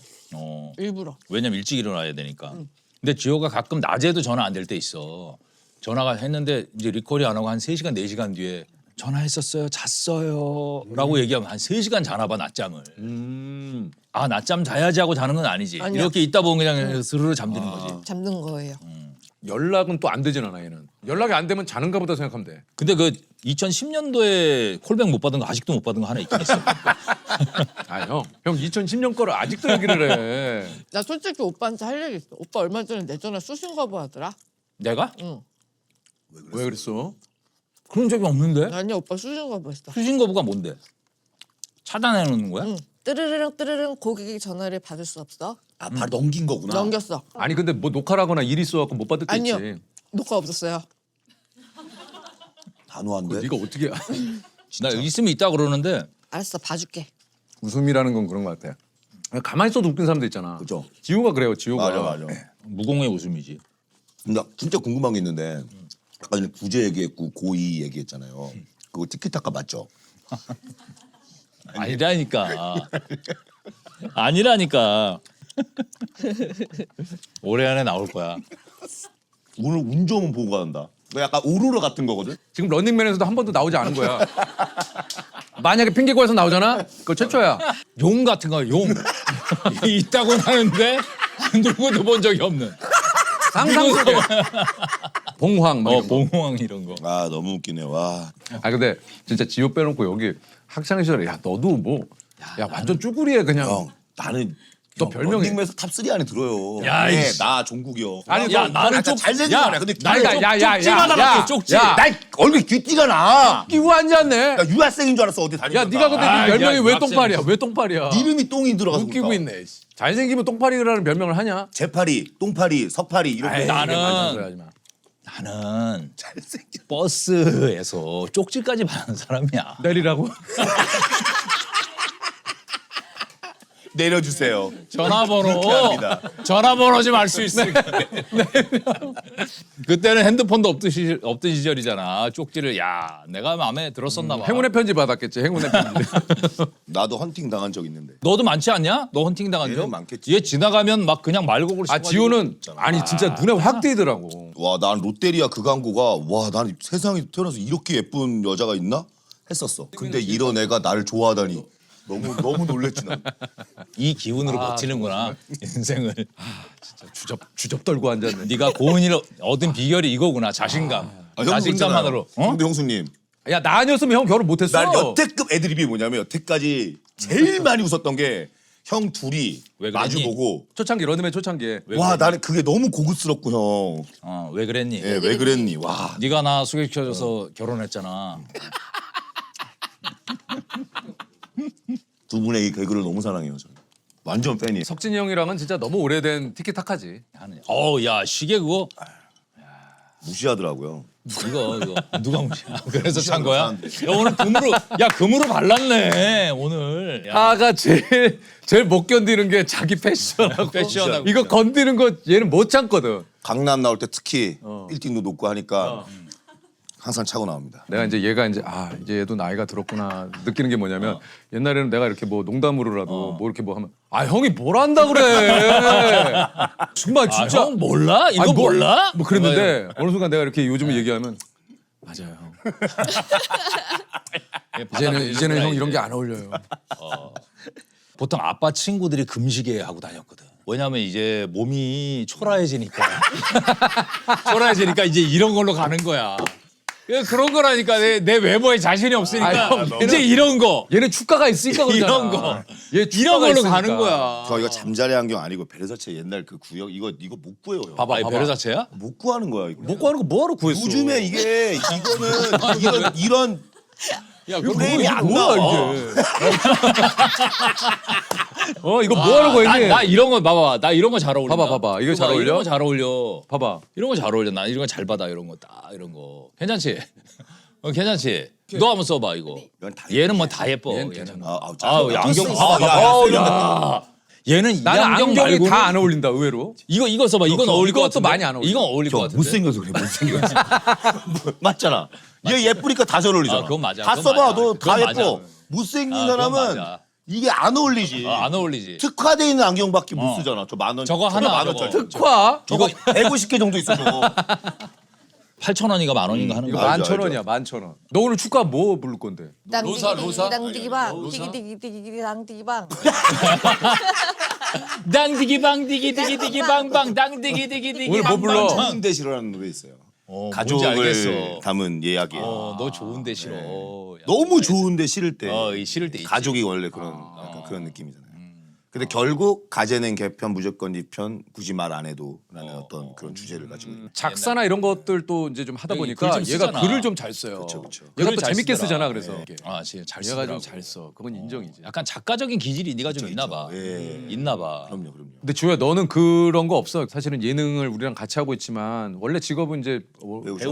일부러. 왜냐면 일찍 일어나야 되니까. 근데 지호가 가끔 낮에도 전화 안 될 때 있어. 전화가 했는데 이제 리콜이 안 하고 한 3시간 4시간 뒤에 전화했었어요. 잤어요. 라고 얘기하면 한 3시간 자나 봐 낮잠을. 낮잠 자야지 하고 자는 건 아니지. 아니야. 이렇게 있다 보면 그냥 스르르 잠드는 거지. 잠든 거예요. 연락은 또 안 되진 않아 얘는. 연락이 안 되면 자는가 보다 생각하면 돼. 근데 그 2010년도에 콜백 못 받은 거 아직도 못 받은 거 하나 있긴 있어. 아 형 2010년 거를 아직도 얘기를 해. 나 솔직히 오빠한테 할 얘기 있어. 오빠 얼마 전에 내 전화 수신 거부하더라. 내가? 응. 왜 그랬어? 그런 적이 없는데? 아니야 오빠 수신 거부했어. 수신 거부가 뭔데? 차단해 놓는 거야? 응. 뜨르릉 고객이 전화를 받을 수 없어. 바로 넘긴 거구나. 넘겼어. 아니 근데 뭐 녹화라거나 일 있어갖고 못 받을 때 아니요. 있지. 녹화 없었어요. 단호한데. 네가 어떻게 나 있으면 있다 그러는데 알았어 봐줄게. 웃음이라는 건 그런 것 같아. 가만히 있어도 웃긴 사람도 있잖아. 그죠. 지호가 그래요. 지호가. 맞아. 무공의 웃음이지. 나 진짜 궁금한 게 있는데 아까 전에 구제 얘기했고 고의 얘기했잖아요. 그거 티키타카 맞죠? 아니라니까. 아니라니까. 올해 안에 나올 거야. 오늘 운 좋으면 보고 간다. 너 약간 오로라 같은 거거든. 지금 런닝맨에서도 한 번도 나오지 않은 거야. 만약에 핑계고에서 나오잖아? 그거 최초야. 용 같은 거 용. 있다고는 하는데 누구도 본 적이 없는. 상상 속에. 봉황. 막 이런 거. 봉황 이런 거. 아 너무 웃기네. 와. 아 근데 진짜 지호 빼놓고 여기 학창 시절에 야 너도 뭐 야 완전 쭈구리에 그냥 형 나는 너 형, 별명이- 런닝맨에서 탑3 안에 들어요. 야, 네, 이씨. 나 종국이요. 아니, 야, 너- 나는 좀 잘생긴 야, 거야. 근데 쪽지가 나밖에 쪽지. 야. 나 얼굴 귀띠가 나. 끼고 앉았네. 나 유학생인 줄 알았어 어디 다니다가. 야 네가 근데 아, 네 별명이 야, 왜 유학생. 똥파리야? 왜 똥파리야? 이름이 똥이 들어가서 웃기고 그럴까? 있네. 씨. 잘생기면 똥파리라는 별명을 하냐? 재파리, 똥파리, 석파리 이렇게. 아이, 나는- 소리 하지 마. 나는 잘생겨. 버스에서 쪽지까지 받는 사람이야. 내리라고? 내려주세요. 전화번호. 그렇게 합니다. 전화번호 좀 알 수 있으니까. 그때는 핸드폰도 없던 시절이잖아. 쪽지를 야 내가 마음에 들었었나 봐. 행운의 편지 받았겠지. 행운의 편지. 나도 헌팅 당한 적 있는데. 너도 많지 않냐? 너 헌팅 당한 적? 얘는 많겠지. 얘 지나가면 막 그냥 말곡을 아 지호는 아니 진짜 눈에 확 띄더라고. 와, 난 롯데리아 그 광고가 와, 난 세상에 태어나서 이렇게 예쁜 여자가 있나? 했었어. 근데 이런 애가 나를 좋아하다니 너무 놀랬지 난. 이 기운으로 버티는구나 인생을. 주접 떨고 앉았네. 네가 고은이를 얻은 비결이 이거구나. 자신감. 아, 형도 자신감만으로. 그렇잖아요. 근데 형수님, 야 나 아니었으면 형 결혼 못했어. 난 여태급 애드립이 뭐냐면 여태까지 제일 많이 웃었던 게 형 둘이 왜 그랬니? 마주 보고 초창기 런닝맨 초창기에. 와, 나는 그게 너무 고급스럽고 형. 왜 그랬니? 예, 왜 그랬니? 와. 네가 나 소개시켜줘서 결혼했잖아. 두 분의 이 개그를 너무 사랑해요, 저는. 완전 팬이에요. 석진이 형이랑은 진짜 너무 오래된 티키타카지. 야 시계 그거 무시하더라고요. 이거 누가 무시야? 그래서 산 무시하는 거야? 사람들이. 야 오늘 금으로 발랐네 오늘. 야, 하가 제일 못 견디는 게 자기 패션하고 패션하고. 이거 건드는 거 얘는 못 참거든. 강남 나올 때 특히 빌딩도 높고 하니까 항상 차고 나옵니다. 내가 이제 얘가 이제 얘도 나이가 들었구나 느끼는 게 뭐냐면 옛날에는 내가 이렇게 뭐 농담으로라도 뭐 이렇게 뭐 하면 형이 뭘 한다 그래. 정말 진짜 형 몰라? 이거 몰라? 뭐 그랬는데 어느 순간 내가 이렇게 요즘 얘기하면 맞아요 형. 이제는 형 이런 게 안 어울려요. 보통 아빠 친구들이 금시계 하고 다녔거든. 왜냐면 이제 몸이 초라해지니까. 초라해지니까 이제 이런 걸로 가는 거야. 그런 거라니까 내 외모에 자신이 없으니까 이제 이런 거. 얘는 축가가 있으니까 그러잖아. 이런 거. 얘 이런 축가가 걸로 있으니까. 가는 거야. 저 이거 잠자리 안경 아니고 베르사체 옛날 그 구역 이거 못 구해요. 형. 봐봐, 베르사체야? 못 구하는 거야 이거. 못 구하는 거 뭐하러 구했어? 요즘에 이게 이거는 이런 야, 프레임이 안 뭐야 나와. 이게? 이거 뭐하러 구했니? 나 이런 거 봐봐. 나 이런 거 잘 어울린다. 봐봐. 이거 잘 이런 어울려? 거 잘 어울려. 봐봐. 이런 거 잘 어울려. 나 이런 거 잘 받아. 이런 거 딱 이런 거. 괜찮지? 괜찮지? 너 한번 써봐 이거. 이건 다 얘는 뭐 다 예뻐. 얘는 얘는. 아우 안경. 야. 얘는 이 나는 안경 안경이 말고는 다 안 어울린다 의외로. 이거 써봐. 이건 어울릴 것 이것도 같은데. 많이 안 어울려. 이건 어울릴 것 같은데. 못생겨서 그래 못생겨서. 맞잖아. 얘 예쁘니까 다 잘 어울리잖아. 아, 그건 맞아. 다 그건 써봐. 맞아. 너 다 그건 예뻐. 맞아. 못생긴 아, 그건 사람은 맞아. 이게 안 어울리지. 안 어울리지. 특화돼 있는 안경밖에 못 쓰잖아. 저 10,000원. 저거 하나, 만 원짜리. 저거. 특화. 저거 150개 정도 있어 저거. 8,000원인가 10,000원인가 하는 이거 거. 알죠, 11,000원이야 11,000원. 너 오늘 축가 뭐 부를 건데? 로사? 땅디기방 디기디기디기 땅디기방. 당디기방 디기디기디기 방방 당디기디기디기 오늘 뭐 불러? 좋은데 싫어라는 노래 있어요. 뭔지 가족을 알겠어. 담은 이야기예요. 너 좋은데 싫어. 너무 좋은데 싫을 때. 이 싫을 때 있지. 가족이 원래 그런 약간 그런 느낌이잖아요. 근데 결국 가재는 개편 무조건 이편 굳이 말 안 해도라는 어떤 그런 주제를 가지고 있는. 작사나 이런 것들도 이제 좀 하다 글 보니까 좀 얘가 쓰잖아. 글을 좀 잘 써요. 그쵸. 얘가 글을 또 잘 재밌게 쓰더라. 쓰잖아 그래서. 네. 진짜 잘 얘가 쓰더라고. 좀 잘 써. 그건 인정이지. 약간 작가적인 기질이 네가 좀 있나 봐. 예. 있나 봐. 그럼요. 근데 주호야 너는 그런 거 없어. 사실은 예능을 우리랑 같이 하고 있지만 원래 직업은 이제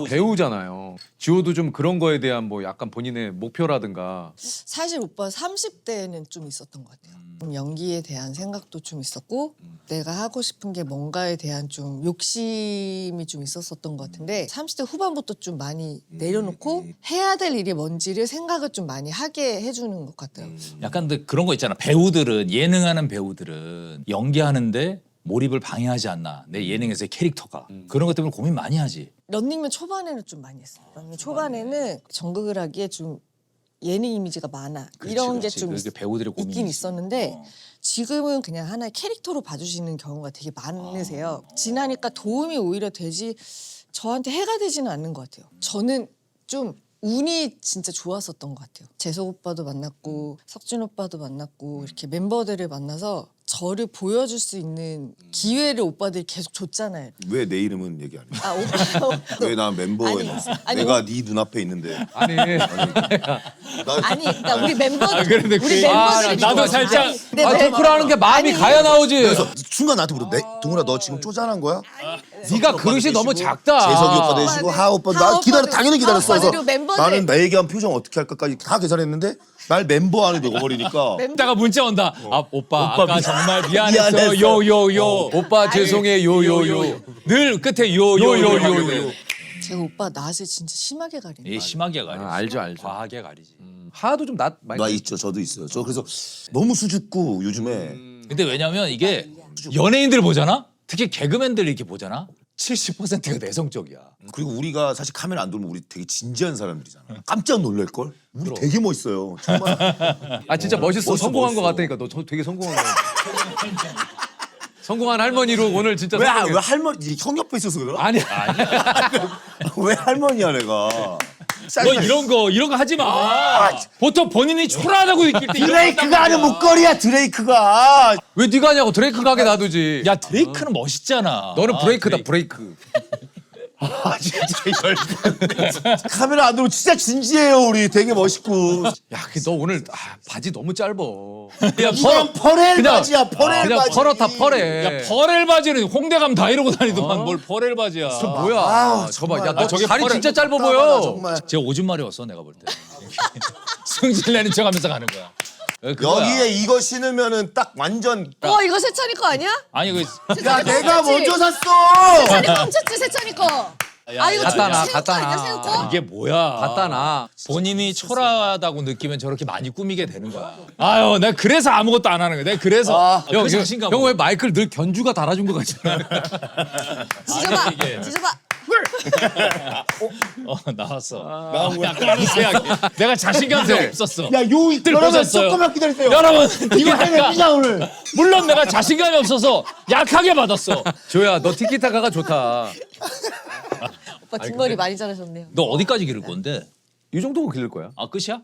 배우잖아요. 지호도 좀 그런 거에 대한 뭐 약간 본인의 목표라든가. 사실 오빠 30대에는 좀 있었던 것 같아요. 좀 연기에 대한 생각도 좀 있었고 내가 하고 싶은 게 뭔가에 대한 좀 욕심이 좀 있었었던 것 같은데 30대 후반부터 좀 많이 내려놓고 해야 될 일이 뭔지를 생각을 좀 많이 하게 해주는 것 같아요. 약간 근데 그런 거 있잖아. 배우들은 예능하는 배우들은 연기하는데 몰입을 방해하지 않나. 내 예능에서의 캐릭터가. 그런 것 때문에 고민 많이 하지. 런닝맨 초반에는 좀 많이 했어요. 런닝맨 초반에는 전극을 하기에 좀 예능 이미지가 많아. 이런 게 좀 그게 배우들의 고민이 있긴 있어. 있었는데 지금은 그냥 하나의 캐릭터로 봐주시는 경우가 되게 많으세요. 지나니까 도움이 오히려 되지 저한테 해가 되지는 않는 것 같아요. 저는 좀 운이 진짜 좋았었던 것 같아요. 재석 오빠도 만났고 석준 오빠도 만났고 이렇게 멤버들을 만나서 저를 보여줄 수 있는 기회를 오빠들이 계속 줬잖아요. 왜 내 이름은 얘기 안 해? 아 오빠 왜 나 멤버에 아니, 내가 네 눈앞에 있는데 아니 아니 그러니까 우리 멤버들 그런데 우리 그- 멤버들이 나도 좋아. 살짝- 아니, 내 아 멤버- 토크라는 게 마음이 아니, 가야 나오지. 그래서 순간 나한테 물어. 동훈아 너 지금 쪼잔한 거야? 네가 그릇이 너무 작다. 재석이 오빠 되시고 하하 오빠 하하 나 기다려 오빠도- 당연히 기다렸어. 하하 그래서 오빠도 멤버들. 나는 나 얘기한 표정 어떻게 할까까지 다 계산했는데 날 멤버 안에 넣어버리니까 이따가 문자 온다. 아 오빠 아까 미안- 정말 미안했어. 미안했어. 요요요. 오빠 죄송해 요요요. 늘 끝에 요요요. 제가 오빠 낯을 진짜 심하게 가리네. 예, 심하게 가리지. 알죠, 알죠. 과하게 가리지. 하도 좀 낫 많이. 나 있죠. 저도 있어요. 저 그래서 너무 수줍고 요즘에 근데 왜냐면 이게 연예인들 보잖아. 특히 개그맨들 이렇게 보잖아. 70%가 내성적이야. 그리고 우리가 사실 카메라 안 돌면 우리 되게 진지한 사람들이잖아. 깜짝 놀랄 걸. 우리 되게 멋있어요. 정말. 아 진짜 멋있어. 멋있어, 성공한 것 멋있어. 같다니까. 너 되게 성공한 거. 성공한 할머니로 오늘 진짜 왜 성공해. 할머니 형 옆에 있어서 그래? 아니 왜 할머니야 내가? 너 이런 거 하지 마. 보통 본인이 초라하다고 느낄 때 드레이크가 하는 목걸이야 드레이크가. 왜 네가 하냐고. 드레이크 가게 놔두지. 야 드레이크는 멋있잖아. 너는 브레이크다 드레이크. 브레이크. 아 진짜 카메라 안 들면 진짜 진지해요 우리. 되게 멋있고. 야, 너 오늘 바지 너무 짧어. 야, 이건 퍼렐 그냥- 바지야 퍼렐 그냥 바지. 퍼렇다 퍼래. 야 퍼렐 바지는 홍대 가면 다 이러고 다니더만 뭘 퍼렐 바지야. 뭐야? 아우, 저봐, 정말. 야, 너 저게 다리 퍼레- 진짜 짧아 답답하다, 보여. 정말. 제가 오줌마려웠어 내가 볼 때. 승질 내는 척하면서 가는 거야. 그거야. 여기에 이거 신으면은 딱 완전. 이거 세찬이 거 아니야? 아니 그 야 내가 훔쳤지? 먼저 샀어. 세찬이 거 훔쳤지 세찬이 거. 아 이거 갖다 놔, 새우 갖다 거 아니야 놔. 새우 거? 이게 뭐야? 갖다 놔. 본인이 초라하다고 느끼면 저렇게 많이 꾸미게 되는 거야. 아유, 내가 그래서 아무것도 안 하는 거야. 내가 그래서 그 자신감. 형 왜 마이크를 늘 견주가 달아준 것 같잖아. 지져봐 이게. 지져봐. 나왔어. 나온 거야. 약간 미세하게. 내가 자신감이 없었어. 야, 여러분 보셨어요? 조금만 기다리세요. 여러분, 이거 약간- 해냅니다 오늘. 물론 내가 자신감이 없어서 약하게 받았어. 조야 너 티키타카가 좋다. 오빠 뒷머리 많이 자르셨네요. 너 어디까지 기를 건데? 이 정도면 길를 거야. 아 끝이야?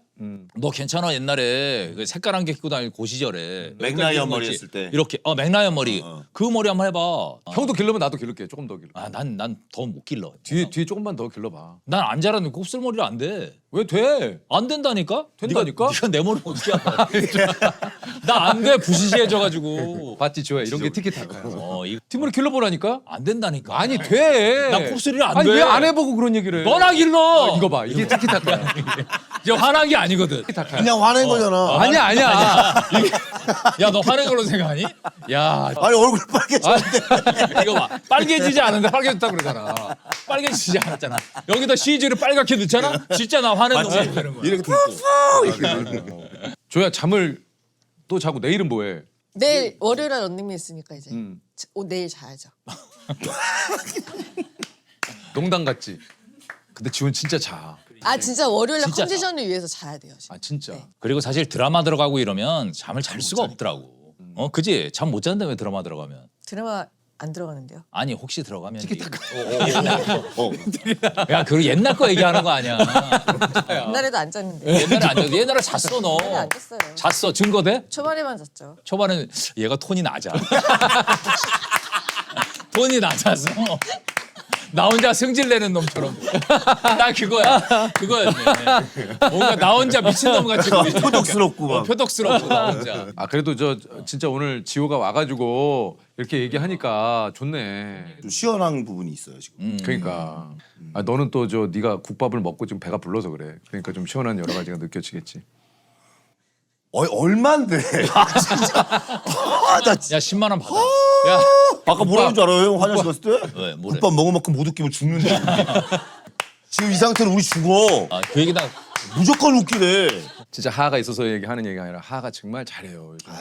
너 괜찮아 옛날에 그 색깔 안경 끼고 다니고 그 시절에 맥라이언 머리 했을 때. 이렇게 맥라이언 머리 그 머리 한번 해봐. 형도 길르면 나도 길를게. 조금 더 길러. 난 더 못 길러. 뒤에 조금만 더 길러봐. 난 안 자랐는데 곱슬머리를 안 돼. 왜 돼? 안 된다니까? 된다니까? 네가 내 머리 어떻게 알아? 나 안 돼 부시시해져가지고. 봤지 조야 이런 게 티키타카야. 이거 팀으로 길러보라니까. 안 된다니까. 아니 돼. 나 곱슬이를 안 아니 돼. 왜 안 해보고 그런 얘기를 해? 너나 길러. 이거 봐 이게 티키타카야. 저 화난 게 아니거든. 그냥 화낸 거잖아. 아니야. 야 너 화낸 걸로 생각하니? 야 아니 얼굴 빨개졌는데. 이거 봐 빨개지지 않은데 빨개졌다 그러잖아. 빨개지지 않았잖아. 여기다 CG를 빨갛게 넣잖아. 진짜 나 화낸 놈이 되는 거야. 이렇게 듣고. 조야 잠을 또 자고 내일은 뭐해? 내일 월요일에 런닝맨 있으니까 이제 음. 내일 자야죠. 농담 같지. 근데 지원 진짜 자. 아 진짜 월요일에 진짜 컨디션을 위해서 자야 돼요. 아 진짜. 그리고 사실 드라마 들어가고 이러면 잠을 잘 수가 없더라고. 그지? 잠 못 잔다며 드라마 들어가면. 드라마 안 들어가는데요. 아니 혹시 들어가면 어. 야 그거 옛날 거 얘기하는 거 아니야. 옛날에도 안 잤는데. 옛날에 안 잤. 옛날에 잤어 너. 안 잤어요. 잤어 증거돼? 초반에만 잤죠. 초반에는 얘가 톤이 낮아. 톤이 낮아서 나 혼자 승질 내는 놈처럼. 나 그거였네. 뭔가 나 혼자 미친놈 같이 보이지. 표독스럽고 막. 표독스럽고 나 혼자. 아 그래도 저 진짜 오늘 지호가 와가지고 이렇게 얘기하니까 좋네. 좀 시원한 부분이 있어요 지금. 그러니까 아, 너는 또 저 네가 국밥을 먹고 지금 배가 불러서 그래. 그러니까 좀 시원한 여러 가지가 느껴지겠지. 얼마인데? 아 진짜. 나 야 10만 원 받아. 야 아까 뭐라는 줄 알아요? 형 화장실 갔을 때? 왜, 뭐래? 국밥 먹은 만큼 못 웃기면 죽는데. 지금 이 상태로 우리 죽어. 그 얘기 다 무조건 웃기래. 진짜 하하가 있어서 얘기하는 얘기가 아니라 하하가 정말 잘해요. 요즘.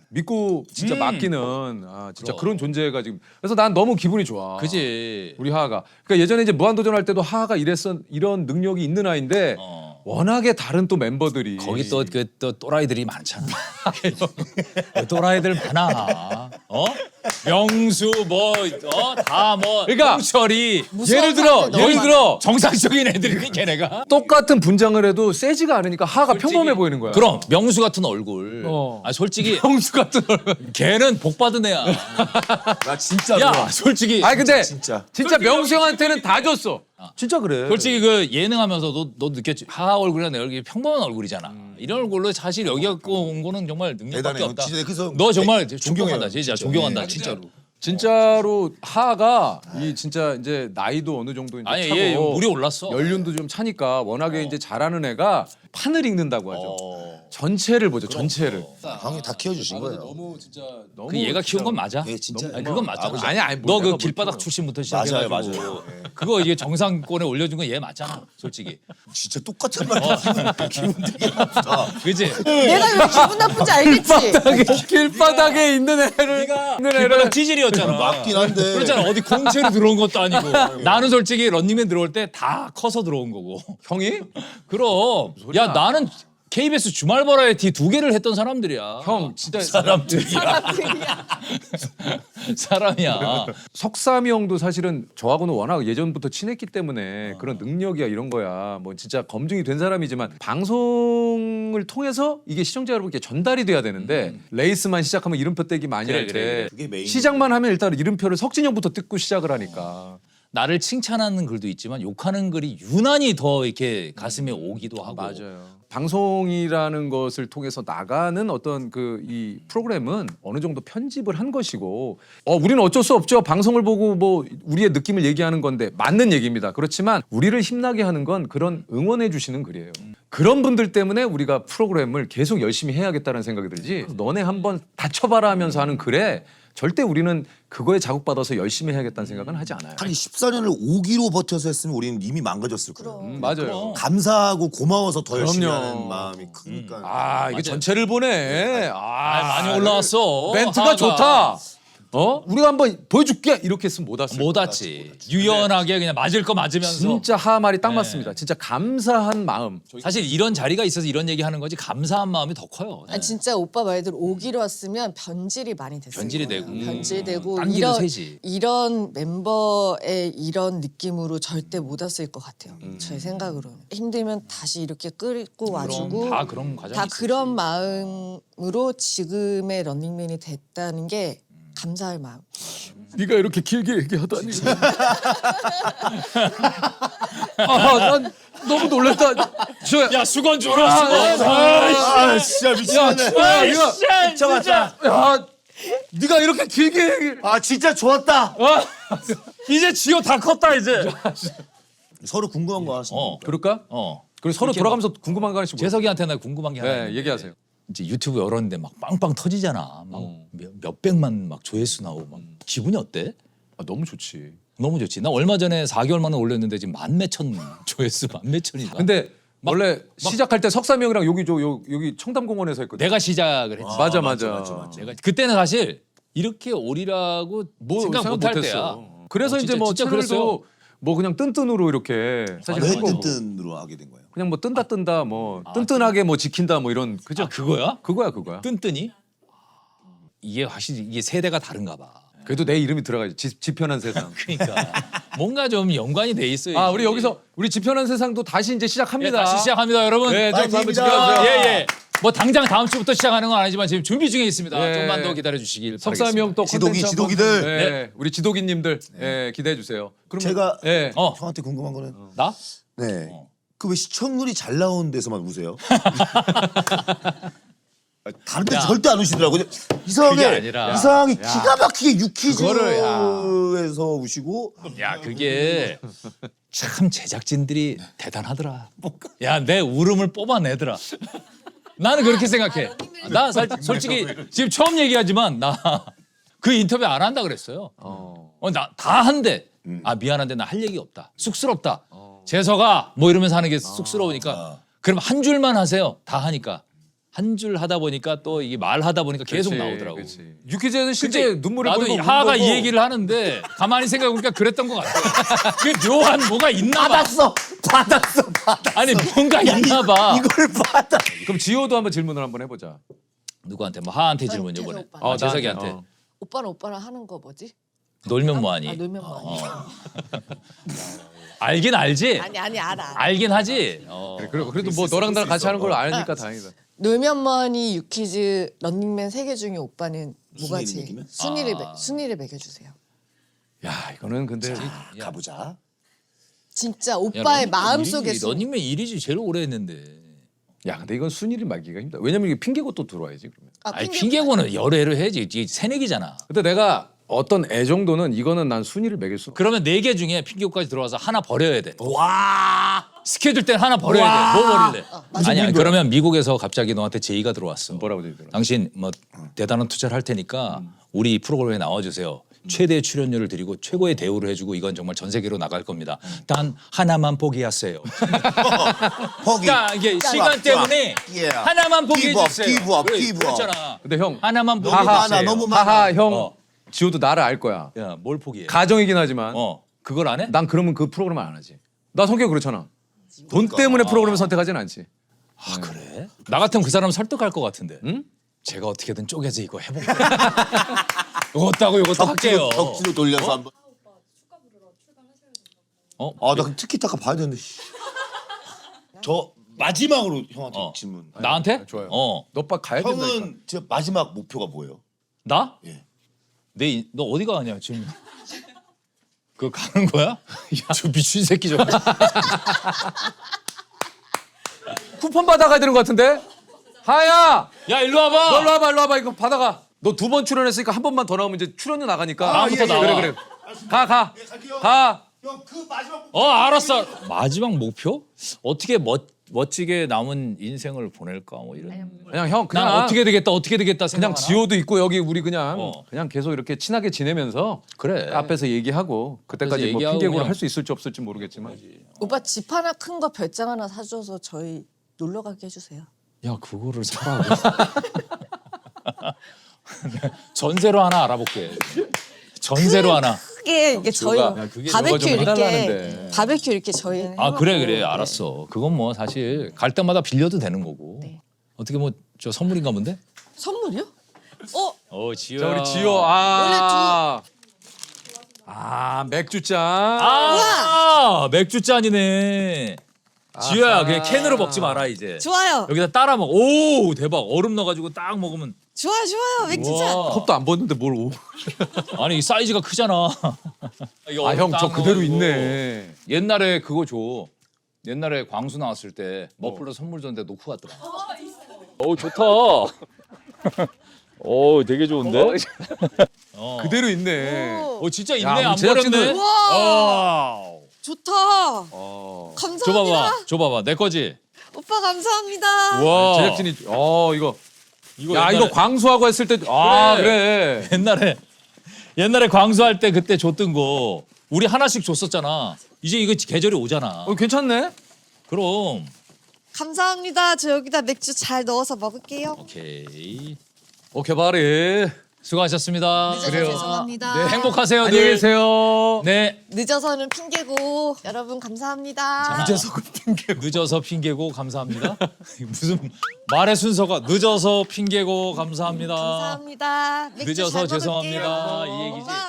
믿고 진짜 맡기는 진짜 그런 존재가 지금. 그래서 난 너무 기분이 좋아. 그지. 우리 하하가. 그러니까 예전에 이제 무한도전 할 때도 하하가 이런 능력이 있는 아이인데 워낙에 다른 또 멤버들이 거기 또 또라이들이 많잖아. 또라이들 많아. 명수 다뭐 그러니까 홍철이 예를 들어 정상적인 애들이 걔네가. 똑같은 분장을 해도 세지가 않으니까 하하가 평범해 보이는 거야. 그럼 명수 같은 얼굴. 어. 아 솔직히 형수 같은 얼굴. 걔는 복 받은 애야. 나 진짜 야 좋아. 솔직히 아니 근데 진짜. 명수 형한테는 다 줬어. 진짜 그래. 솔직히 그 예능하면서도 너 느꼈지. 하하 얼굴이랑 내 얼굴이 평범한 얼굴이잖아. 이런 얼굴로 사실 여기 갖고 온 거는 정말 능력밖에 대단해. 없다. 진짜 그래서 너 정말 존경해요. 존경한다. 진짜 존경한다. 진짜로. 진짜로 하하가 이 진짜 이제 나이도 어느 정도 이제 아니 차고 얘 물이 올랐어. 연륜도 좀 차니까 워낙에 이제 잘하는 애가 판을 읽는다고 하죠. 전체를 보죠. 전체를. 형이 다 키워주신 거예요. 너무 진짜 너무 그 얘가 키운 건 맞아. 예, 진짜. 아니, 그건 맞잖아. 아니, 너 내가 그 길바닥 출신부터 시작해가지고 맞아요. 그거 이게 정상권에 올려준 건 얘 맞잖아. 솔직히. 진짜 똑같은 말. 기분 되게 나쁘다. 그지? 내가 왜 기분 나쁜지 알겠지. 길바닥에 있는 애를 길바닥 찌질이었잖아. 맞긴 한데. 그렇잖아. 어디 공채로 들어온 것도 아니고. 나는 솔직히 런닝맨 들어올 때 다 커서 들어온 거고. 형이 그럼. 야 나는 KBS 주말 버라이티 2개를 했던 사람들이야. 형 진짜 사람들이야. 사람이야. 석삼이 형도 사실은 저하고는 워낙 예전부터 친했기 때문에 그런 능력이야 이런 거야 뭐 진짜 검증이 된 사람이지만 방송을 통해서 이게 시청자 여러분께 전달이 돼야 되는데 레이스만 시작하면 이름표 떼기 많이 그래, 할 때 그래. 그게 메인. 시작만 하면 일단 이름표를 석진 형부터 뜯고 시작을 하니까 나를 칭찬하는 글도 있지만 욕하는 글이 유난히 더 이렇게 가슴에 오기도 하고. 맞아요. 방송이라는 것을 통해서 나가는 어떤 그 이 프로그램은 어느 정도 편집을 한 것이고 우리는 어쩔 수 없죠. 방송을 보고 뭐 우리의 느낌을 얘기하는 건데 맞는 얘기입니다. 그렇지만 우리를 힘나게 하는 건 그런 응원해 주시는 글이에요. 그런 분들 때문에 우리가 프로그램을 계속 열심히 해야겠다는 생각이 들지. 너네 한번 다쳐봐라 하면서 하는 글에 절대 우리는 그거에 자극받아서 열심히 해야겠다는 생각은 하지 않아요. 한 14년을 5기로 버텨서 했으면 우리는 이미 망가졌을 거예요. 맞아요. 감사하고 고마워서 더 열심히 그럼요. 하는 마음이 크니까. 아 이게 전체를 보네. 많이 올라왔어. 멘트가 하하가. 좋다. 우리가 한번 보여줄게 이렇게 했으면 못 왔어요. 못 왔지. 유연하게 그냥 맞을 거 맞으면서. 진짜 하 말이 딱 맞습니다. 진짜 감사한 마음. 사실 이런 자리가 있어서 이런 얘기 하는 거지 감사한 마음이 더 커요. 아니, 진짜 오빠 말대로 5기로 왔으면 변질이 많이 됐어요. 변질이 되고. 변질되고 딴기도 세지. 이런 멤버의 이런 느낌으로 절대 못 왔을 것 같아요. 제 생각으로는 힘들면 다시 이렇게 끌고 와주고 다 그런 과정이 다 있었지. 그런 마음으로 지금의 런닝맨이 됐다는 게 감사할 마음. 네가 이렇게 길게 얘기하다니. 난 너무 놀랐다. 야 수건 줘라 수건. 아 진짜 미치겠네. 진짜. 야, 네가 이렇게 길게 얘기. 아 진짜 좋았다. 이제 지효 다 컸다 이제. 서로 궁금한 거 하시죠. 그럴까? 그리고 서로 이렇게 돌아가면서 궁금한 거 하나씩. 재석이한테 나 궁금한 게 하나 네, 있는데 얘기하세요. 이제 유튜브 열었는데 막 빵빵 터지잖아. 막 몇백만 막 조회수 나오고 막 기분이 어때? 너무 좋지. 너무 좋지. 나 얼마 전에 4개월 만에 올렸는데 지금 만몇천 조회수 만몇천이다. 근데 원래 시작할 때 석삼이 형이랑 여기 청담공원에서 했거든. 내가 시작을 했지. 맞아. 내가 그때는 사실 이렇게 오리라고 생각 못할 때야. 그래서 이제 뭐 진짜 채널도 그랬어요. 뭐 그냥 뜬뜬으로 이렇게 사실 왜 한 거고. 뜬뜬으로 하게 된 거예요? 그냥 뭐 뜬다 뭐 뜬뜬하게 뭐 지킨다 뭐 이런 그죠? 그거야? 그거야. 뜬뜬이? 이게 확실히 이게 세대가 다른가 봐. 그래도 내 이름이 들어가야지. 지편한 세상. 그러니까 뭔가 좀 연관이 돼 있어요. 아 우리 여기서 우리 지편한 세상도 다시 이제 시작합니다. 다시 시작합니다, 여러분. 네, 좀 한번 파이팅입니다. 지켜주세요. 예. 뭐 당장 다음 주부터 시작하는 건 아니지만 지금 준비 중에 있습니다. 예. 좀만 더 기다려 주시길 석삼이 바라겠습니다. 형또 지도기들. 네. 우리 지도기님들 기대해 주세요. 그럼 제가 예. 형한테 궁금한 거는 나? 네. 그 왜 시청률이 잘 나오는 데서만 우세요? 다른 데 절대 안 우시더라고요. 이상하게 그게 아니라. 이상하게 기가 막히게 그거를, 유퀴즈에서 우시고 야, 그게 참 제작진들이 대단하더라. 야, 내 울음을 뽑아내더라. 나는 그렇게 생각해. 나 솔직히 지금 처음 얘기하지만 나 그 인터뷰 안 한다 그랬어요. 나 다 한대. 아 미안한데 나 할 얘기 없다. 쑥스럽다. 재석아 뭐 이러면서 하는 게 쑥스러우니까 그럼 한 줄만 하세요. 다 하니까. 한 줄 하다 보니까 또 이게 말하다 보니까 계속 나오더라고. 유퀴즈에는 실제 눈물을 나도 보이고 하하가 우는 이 거고. 얘기를 하는데 가만히 생각해보니까 그랬던 것 같아. 그 묘한 뭐가 있나 봐. 받았어. 아니 뭔가 있나 봐. 이걸 받아. 그럼 지호도 한번 질문을 한번 해보자. 누구한테 뭐 하한테 질문 재석 요번에. 오빠. 재석이한테. 나한테, 오빠랑 하는 거 뭐지? 놀면 뭐하니? 놀면 뭐하니? 알긴 알지. 아니 알아. 알긴 하지. 그래도 뭐 너랑 나랑 같이 하는 걸 아니까 다행이다. 놀면 뭐하니 유퀴즈 런닝맨 3개 중에 오빠는 뭐가 순위를 제일 매기면? 순위를 매겨주세요. 야 이거는 근데 가보자. 진짜 오빠의 마음속에 런닝맨 1위지 제일 오래 했는데. 야 근데 이건 순위를 말기가 힘들다. 왜냐면 이게 핑계고 또 들어와야지 그러면. 아니 핑계고는 여러 애를 해야지. 이게 새내기잖아. 근데 내가 어떤 애 정도는 이거는 난 순위를 매길 수. 그러면 4개 중에 핑계고까지 들어와서 하나 버려야 돼. 와. 스케줄 때는 하나 버려야 돼. 뭐 버릴래? 아니야. 그러면 미국에서 갑자기 너한테 제의가 들어왔어. 뭐라고 되더라. 당신 뭐 대단한 투자를 할 테니까 우리 프로그램에 나와주세요. 최대 출연료를 드리고 최고의 대우를 해주고 이건 정말 전 세계로 나갈 겁니다. 단 하나만 포기하세요. 포기. 그러니까 이게 시간 때문에 Yeah. 하나만 포기해 Give up, 주세요. give up, 그래, give up. 그렇잖아. 근데 형 하나만 너무 포기해 많아, 주세요. 너무 많아. 하하 형 지호도 나를 알 거야. 야, 뭘 포기해? 가정이긴 하지만 그걸 안 해? 난 그러면 그 프로그램을 안 하지. 나 성격 그렇잖아. 돈 때문에 프로그램을 선택하진 않지. 아 그래? 나 같으면 그 사람 설득할 것 같은데. 응? 제가 어떻게든 쪼개서 이거 해볼게요. 이것도 이것도 할게요. 덕지로 돌려서 한번. 어? 나 그럼 티키타카 봐야 되는데. 저 마지막으로 형한테 질문. 나한테? 좋아요. 어. 너 오빠 가야 된다니까. 형은 제 마지막 목표가 뭐예요? 나? 예. 너 어디 가냐 지금? 그거 가는 거야? 야, 저 미친 새끼 좀. 쿠폰 받아가야 되는 것 같은데? 하야! 야 일로 와봐. 너 일로 와봐. 이거 받아가. 너 2번 출연했으니까 한 번만 더 나오면 이제 출연료 나가니까. 다음부터 나와. 그래. 가. 형 그 마지막 알았어. 마지막 목표? 어떻게 멋지게 남은 인생을 보낼까 뭐 이런. 그냥 형 난 그냥 어떻게 되겠다 그냥 생각하나? 지호도 있고 여기 우리 그냥 어. 그냥 계속 이렇게 친하게 지내면서 그래. 앞에서 얘기하고 그때까지 뭐 얘기하고 핑계고를 그냥- 할 수 있을지 없을지 모르겠지만 오빠 집 하나 큰 거 별장 하나 사줘서 저희 놀러 가게 해주세요. 야 그거를 사라고. 전세로 하나 알아볼게. 전세로 하나. 크게 이게 저희 야, 그게 바베큐 너가 좀 이렇게 해달라는데. 바베큐 이렇게 저희 아 그래 알았어. 그건 뭐 사실 갈 때마다 빌려도 되는 거고. 네. 어떻게 뭐 저 선물인가 본데? 선물이요? 지효. 자 우리 지호 맥주잔 맥주 잔이네. 지효야 그냥 캔으로 먹지 마라 이제. 좋아요. 여기다 따라 먹어. 오 대박. 얼음 넣어가지고 딱 먹으면. 좋아요. 맥주잔. 우와. 컵도 안 벗는데 뭘 오. 아니 이 사이즈가 크잖아. 아 형 저 그대로 있네. 옛날에 그거 줘. 옛날에 광수 나왔을 때 머플러 선물 줬는데 놓고 갔더라. 오 좋다. 오 되게 좋은데? 그대로 있네. 오 진짜 있네. 야, 우리 안 제작진은- 버렸네. 우와. 좋다. 어. 감사합니다. 줘봐봐. 내 거지. 오빠 감사합니다. 와. 제작진이 이거 이거 야 옛날에- 이거 광수하고 했을 때 그래. 옛날에 광수할 때 그때 줬던 거 우리 하나씩 줬었잖아. 이제 이거 계절이 오잖아. 괜찮네. 그럼 감사합니다. 저 여기다 맥주 잘 넣어서 먹을게요. 오케이. 오케이 바리. 수고하셨습니다. 늦어서 죄송합니다. 네, 행복하세요. 안녕히 늘. 계세요. 네. 늦어서는 핑계고 여러분 감사합니다. 늦어서 핑계고 감사합니다. 무슨 말의 순서가 늦어서 핑계고 감사합니다. 감사합니다. 맥주 늦어서 잘 죄송합니다. 먹을게요. 이 얘기지. 오빠